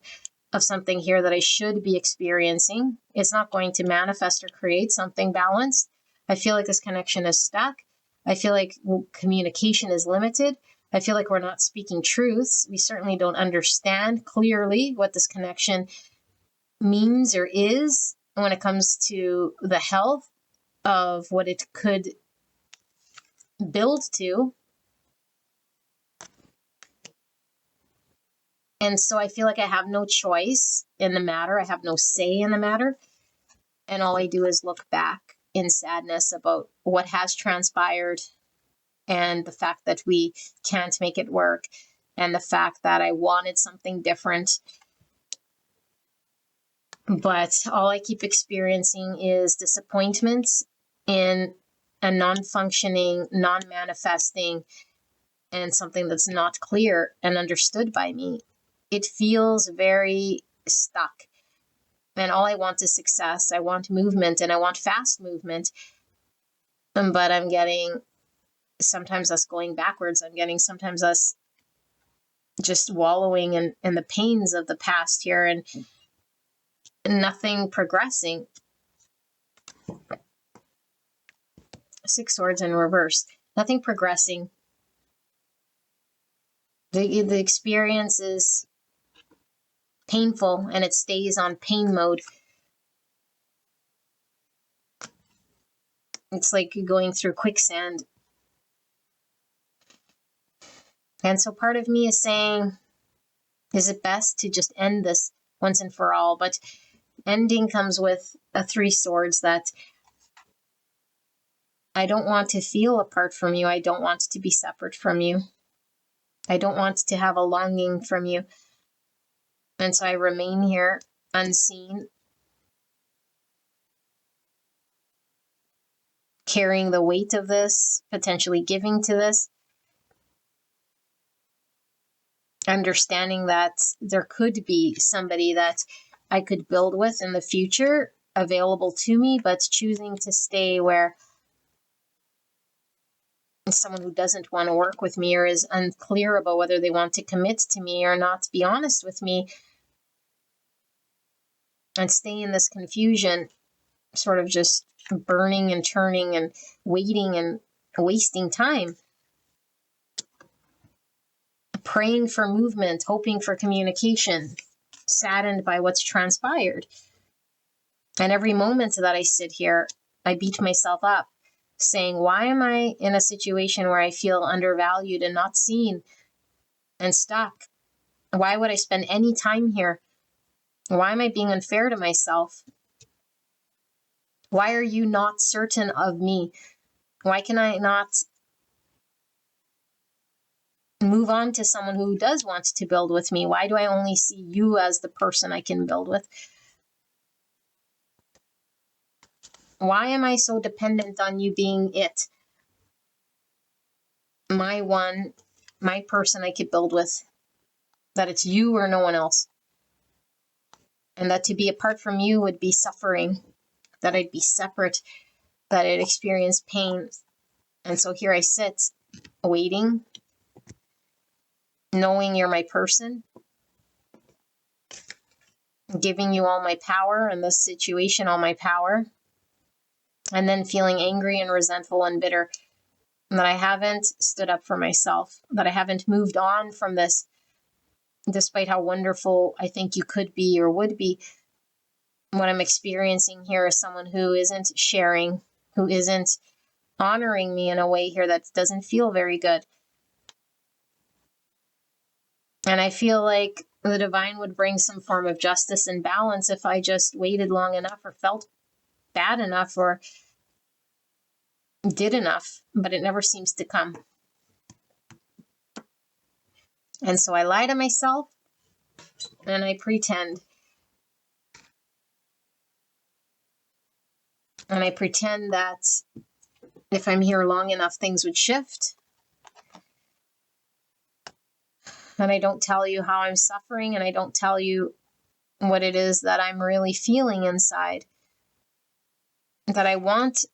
of something here that I should be experiencing. It's not going to manifest or create something balanced. I feel like this connection is stuck. I feel like communication is limited. I feel like we're not speaking truths. We certainly don't understand clearly what this connection means or is when it comes to the health of what it could build to. And so I feel like I have no choice in the matter. I have no say in the matter. And all I do is look back in sadness about what has transpired, and the fact that we can't make it work, and the fact that I wanted something different. But all I keep experiencing is disappointment in a non-functioning, non-manifesting, and something that's not clear and understood by me. It feels very stuck. And all I want is success. I want movement, and I want fast movement. But I'm getting sometimes us going backwards. I'm getting sometimes us just wallowing in the pains of the past here, and nothing progressing. Six Swords in reverse. Nothing progressing. The experience is painful and it stays on pain mode. It's like going through quicksand. And so part of me is saying, is it best to just end this once and for all? But ending comes with a Three Swords that I don't want to feel apart from you. I don't want to be separate from you. I don't want to have a longing from you. And so I remain here unseen, carrying the weight of this, potentially giving to this, understanding that there could be somebody that I could build with in the future available to me, but choosing to stay where someone who doesn't want to work with me or is unclear about whether they want to commit to me or not be honest with me, and stay in this confusion, sort of just burning and turning and waiting and wasting time, praying for movement, hoping for communication, saddened by what's transpired. And every moment that I sit here, I beat myself up, saying, why am I in a situation where I feel undervalued and not seen and stuck? Why would I spend any time here? Why am I being unfair to myself? Why are you not certain of me? Why can I not move on to someone who does want to build with me? Why do I only see you as the person I can build with? Why am I so dependent on you being it? My one, my person I could build with, that it's you or no one else. And that to be apart from you would be suffering, that I'd be separate, that I'd experience pain. And so here I sit, waiting, knowing you're my person, giving you all my power in this situation, all my power, and then feeling angry and resentful and bitter that I haven't stood up for myself, that I haven't moved on from this, despite how wonderful I think you could be or would be. What I'm experiencing here is someone who isn't sharing, who isn't honoring me in a way here that doesn't feel very good. And I feel like the divine would bring some form of justice and balance if I just waited long enough or felt bad enough or did enough, but it never seems to come. And so I lie to myself and I pretend. And I pretend that if I'm here long enough, things would shift. And I don't tell you how I'm suffering, and I don't tell you what it is that I'm really feeling inside. That I want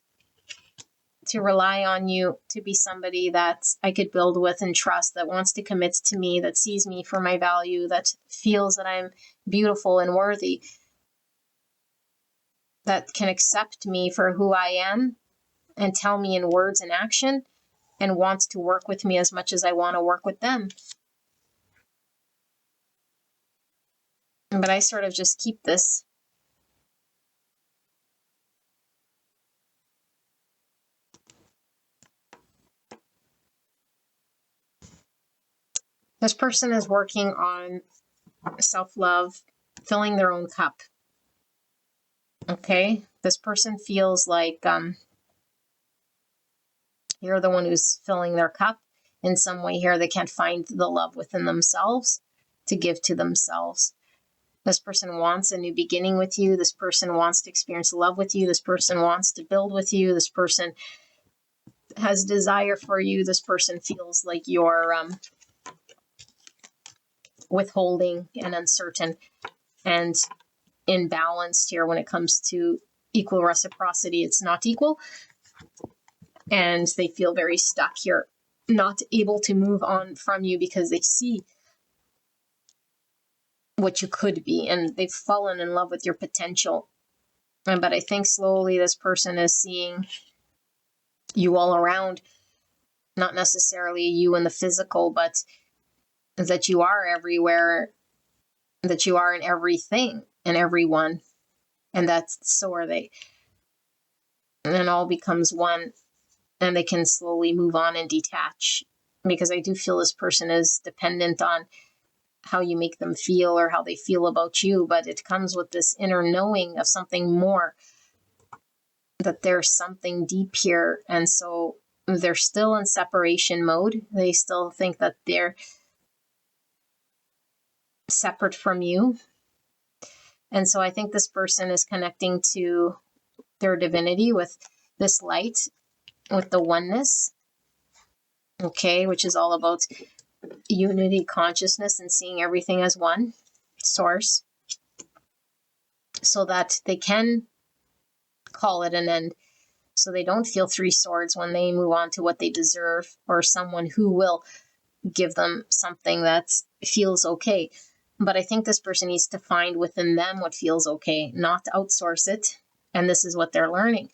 to rely on you to be somebody that I could build with and trust, that wants to commit to me, that sees me for my value, that feels that I'm beautiful and worthy, that can accept me for who I am and tell me in words and action, and wants to work with me as much as I want to work with them. But I sort of just keep this. This person is working on self-love, filling their own cup. Okay? This person feels like you're the one who's filling their cup in some way here. They can't find the love within themselves to give to themselves. This person wants a new beginning with you. This person wants to experience love with you. This person wants to build with you. This person has desire for you. This person feels like you're withholding and uncertain and imbalanced here when it comes to equal reciprocity. It's not equal. And they feel very stuck here, not able to move on from you because they see what you could be and they've fallen in love with your potential. But I think slowly this person is seeing you all around, not necessarily you in the physical, but that you are everywhere, that you are in everything and everyone. And that's, so are they. And then all becomes one, and they can slowly move on and detach. Because I do feel this person is dependent on how you make them feel or how they feel about you, but it comes with this inner knowing of something more, that there's something deep here. And so they're still in separation mode. They still think that they're separate from you. And so I think this person is connecting to their divinity with this light, with the oneness, okay, which is all about unity consciousness and seeing everything as one source, so that they can call it an end, so they don't feel three swords when they move on to what they deserve, or someone who will give them something that feels okay. But I think this person needs to find within them what feels okay, not outsource it. And this is what they're learning,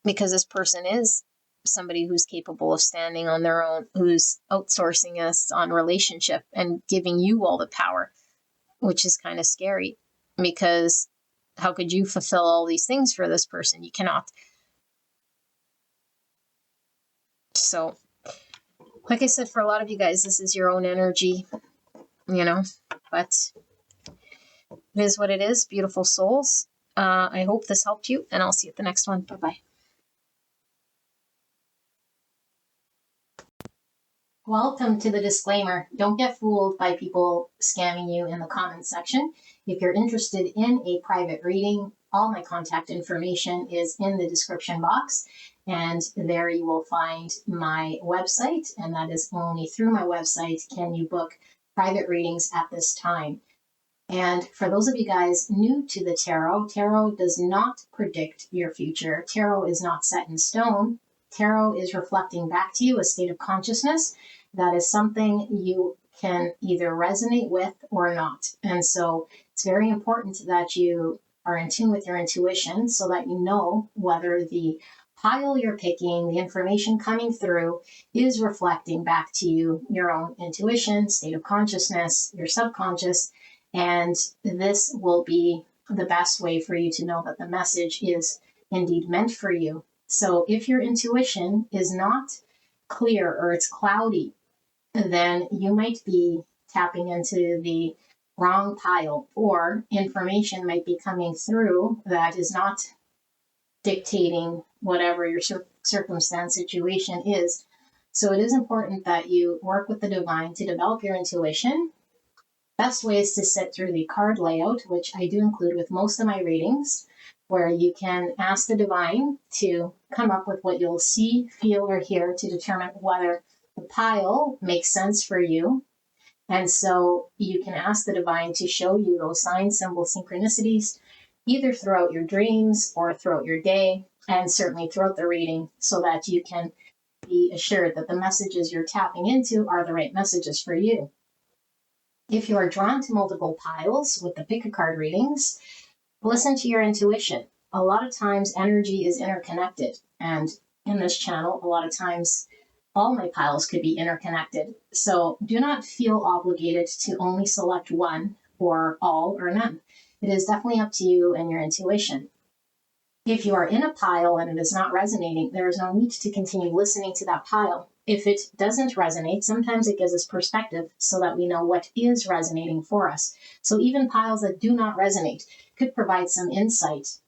because this person is somebody who's capable of standing on their own, who's outsourcing us on relationship and giving you all the power, which is kind of scary, because how could you fulfill all these things for this person? You cannot. So, like I said, for a lot of you guys, this is your own energy, but it is what it is. Beautiful souls. I hope this helped you, and I'll see you at the next one. Bye-bye. Welcome to the disclaimer. Don't get fooled by people scamming you in the comments section. If you're interested in a private reading, all my contact information is in the description box, and there you will find my website, and that is only through my website can you book private readings at this time. And for those of you guys new to the tarot, tarot does not predict your future. Tarot is not set in stone. Tarot is reflecting back to you a state of consciousness that is something you can either resonate with or not. And so it's very important that you are in tune with your intuition, so that you know whether the pile you're picking, the information coming through, is reflecting back to you your own intuition, state of consciousness, your subconscious. And this will be the best way for you to know that the message is indeed meant for you. So if your intuition is not clear or it's cloudy, then you might be tapping into the wrong pile, or information might be coming through that is not dictating whatever your circumstance situation is. So it is important that you work with the divine to develop your intuition. Best way is to sit through the card layout, which I do include with most of my readings, where you can ask the divine to come up with what you'll see, feel, or hear to determine whether the pile makes sense for you. And so you can ask the divine to show you those signs, symbols, synchronicities, either throughout your dreams or throughout your day, and certainly throughout the reading, so that you can be assured that the messages you're tapping into are the right messages for you. If you are drawn to multiple piles with the pick a card readings, listen to your intuition. A lot of times energy is interconnected, and in this channel, a lot of times all my piles could be interconnected. So do not feel obligated to only select one or all or none. It is definitely up to you and your intuition. If you are in a pile and it is not resonating, there is no need to continue listening to that pile. If it doesn't resonate, sometimes it gives us perspective so that we know what is resonating for us. So even piles that do not resonate could provide some insight.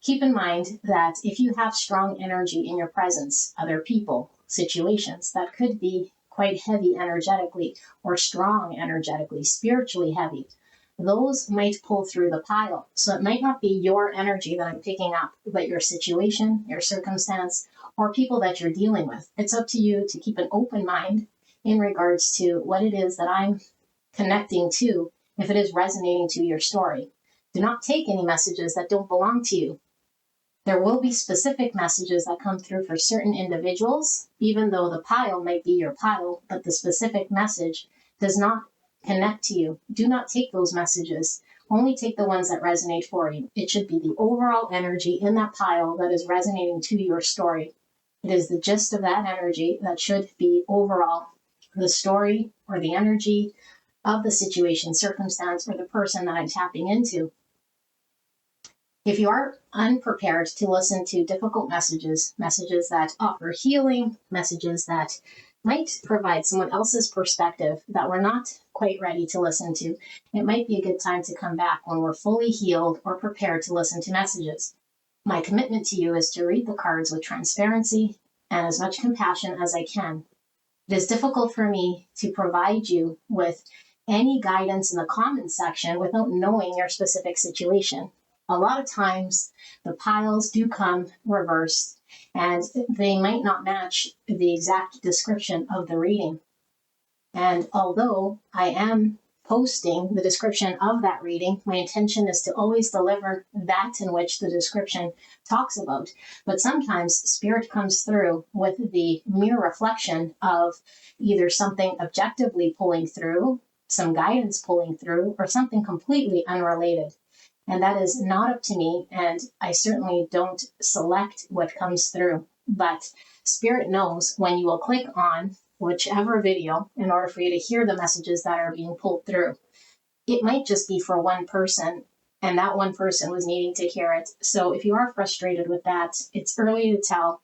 Keep in mind that if you have strong energy in your presence, other people, situations, that could be quite heavy energetically, or strong energetically, spiritually heavy, those might pull through the pile. So it might not be your energy that I'm picking up, but your situation, your circumstance, or people that you're dealing with. It's up to you to keep an open mind in regards to what it is that I'm connecting to, if it is resonating to your story. Do not take any messages that don't belong to you. There will be specific messages that come through for certain individuals, even though the pile might be your pile, but the specific message does not connect to you. Do not take those messages. Only take the ones that resonate for you. It should be the overall energy in that pile that is resonating to your story. It is the gist of that energy that should be overall the story or the energy of the situation, circumstance, or the person that I'm tapping into. If you are unprepared to listen to difficult messages, messages that offer healing, messages that might provide someone else's perspective that we're not quite ready to listen to, it might be a good time to come back when we're fully healed or prepared to listen to messages. My commitment to you is to read the cards with transparency and as much compassion as I can. It is difficult for me to provide you with any guidance in the comments section without knowing your specific situation. A lot of times the piles do come reversed and they might not match the exact description of the reading. And although I am posting the description of that reading, my intention is to always deliver that in which the description talks about. But sometimes spirit comes through with the mere reflection of either something objectively pulling through, some guidance pulling through, or something completely unrelated. And that is not up to me, and I certainly don't select what comes through. But spirit knows when you will click on whichever video in order for you to hear the messages that are being pulled through. It might just be for one person, and that one person was needing to hear it. So if you are frustrated with that, it's early to tell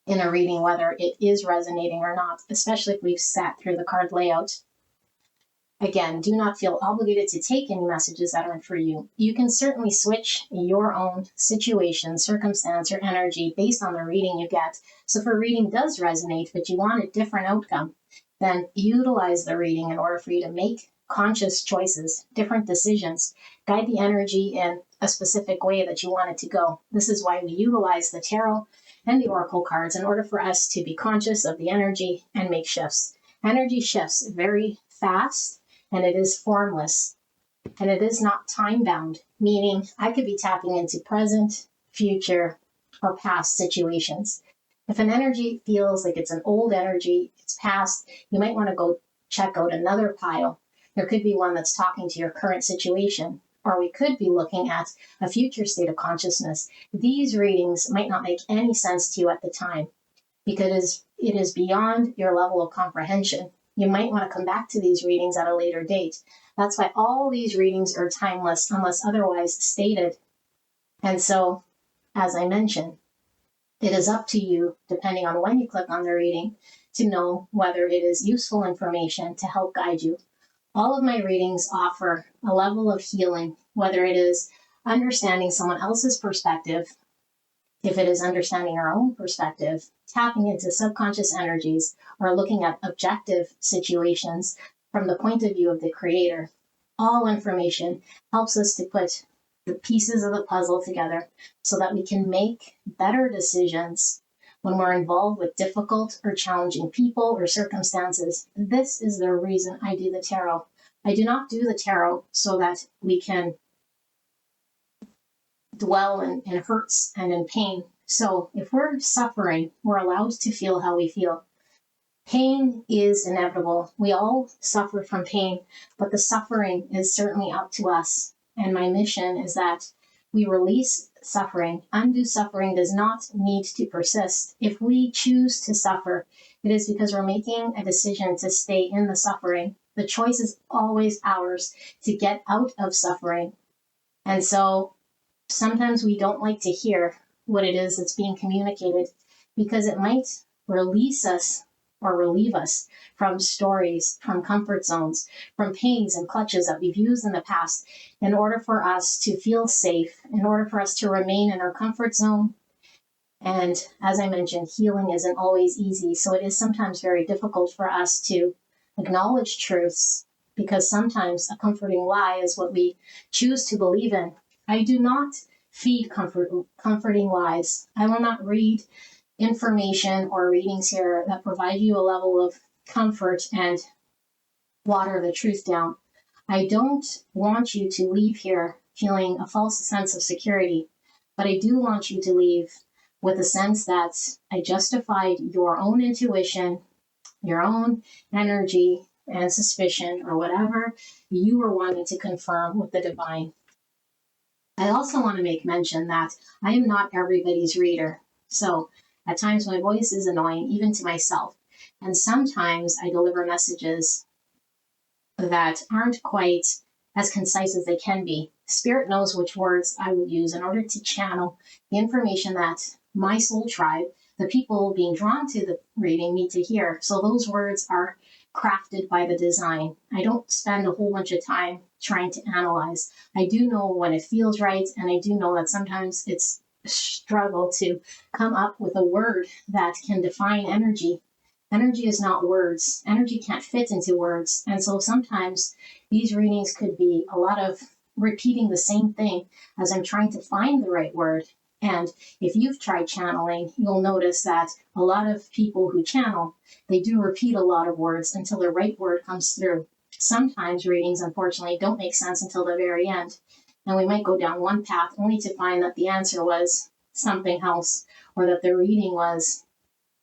in a reading whether it is resonating or not, especially if we've sat through the card layout. Again, do not feel obligated to take any messages that aren't for you. You can certainly switch your own situation, circumstance, or energy based on the reading you get. So if a reading does resonate, but you want a different outcome, then utilize the reading in order for you to make conscious choices, different decisions, guide the energy in a specific way that you want it to go. This is why we utilize the tarot and the oracle cards in order for us to be conscious of the energy and make shifts. Energy shifts very fast, and it is formless, and it is not time-bound, meaning I could be tapping into present, future, or past situations. If an energy feels like it's an old energy, it's past, you might want to go check out another pile. There could be one that's talking to your current situation, or we could be looking at a future state of consciousness. These readings might not make any sense to you at the time because it is beyond your level of comprehension. You might want to come back to these readings at a later date. That's why all these readings are timeless unless otherwise stated. And so, as I mentioned, it is up to you, depending on when you click on the reading, to know whether it is useful information to help guide you. All of my readings offer a level of healing, whether it is understanding someone else's perspective, if it is understanding our own perspective, tapping into subconscious energies, or looking at objective situations from the point of view of the creator. All information helps us to put the pieces of the puzzle together so that we can make better decisions when we're involved with difficult or challenging people or circumstances. This is the reason I do the tarot. I do not do the tarot so that we can dwell in hurts and in pain. So if we're suffering, we're allowed to feel how we feel. Pain is inevitable. We all suffer from pain, but the suffering is certainly up to us. And my mission is that we release suffering. Undue suffering does not need to persist. If we choose to suffer, it is because we're making a decision to stay in the suffering. The choice is always ours to get out of suffering. And so sometimes we don't like to hear what it is that's being communicated because it might release us or relieve us from stories, from comfort zones, from pains and clutches that we've used in the past in order for us to feel safe, in order for us to remain in our comfort zone. And as I mentioned, healing isn't always easy. So it is sometimes very difficult for us to acknowledge truths because sometimes a comforting lie is what we choose to believe in. I do not feed comforting lies. I will not read information or readings here that provide you a level of comfort and water the truth down. I don't want you to leave here feeling a false sense of security, but I do want you to leave with a sense that I justified your own intuition, your own energy, and suspicion or whatever you are wanting to confirm with the divine. I also want to make mention that I am not everybody's reader. So at times my voice is annoying, even to myself. And sometimes I deliver messages that aren't quite as concise as they can be. Spirit knows which words I will use in order to channel the information that my soul tribe, the people being drawn to the reading, need to hear. So those words are crafted by the design. I don't spend a whole bunch of time trying to analyze. I do know when it feels right, and I do know that sometimes it's a struggle to come up with a word that can define energy. Energy is not words. Energy can't fit into words. And so sometimes these readings could be a lot of repeating the same thing as I'm trying to find the right word. And if you've tried channeling, you'll notice that a lot of people who channel, they do repeat a lot of words until the right word comes through. Sometimes readings, unfortunately, don't make sense until the very end. And we might go down one path only to find that the answer was something else, or that the reading was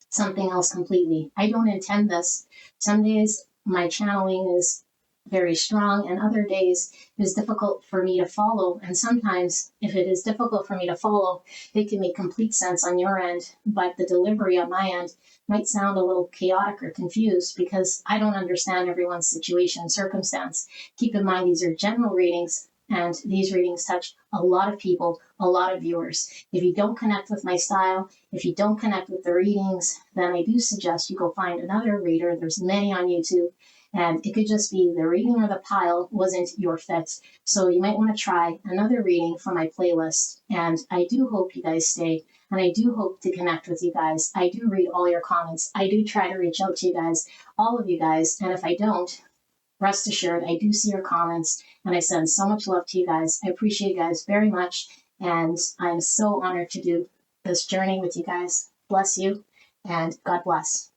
something else completely. I don't intend this. Some days my channeling is very strong, and other days it is difficult for me to follow. And sometimes, if it is difficult for me to follow, it can make complete sense on your end, but the delivery on my end might sound a little chaotic or confused because I don't understand everyone's situation, circumstance. Keep in mind, these are general readings, and these readings touch a lot of people, a lot of viewers. If you don't connect with my style, if you don't connect with the readings, then I do suggest you go find another reader. There's many on YouTube, and it could just be the reading or the pile wasn't your fit. So you might want to try another reading from my playlist. And I do hope you guys stay, and I do hope to connect with you guys. I do read all your comments. I do try to reach out to you guys, all of you guys. And if I don't, rest assured, I do see your comments, and I send so much love to you guys. I appreciate you guys very much, and I'm so honored to do this journey with you guys. Bless you, and God bless.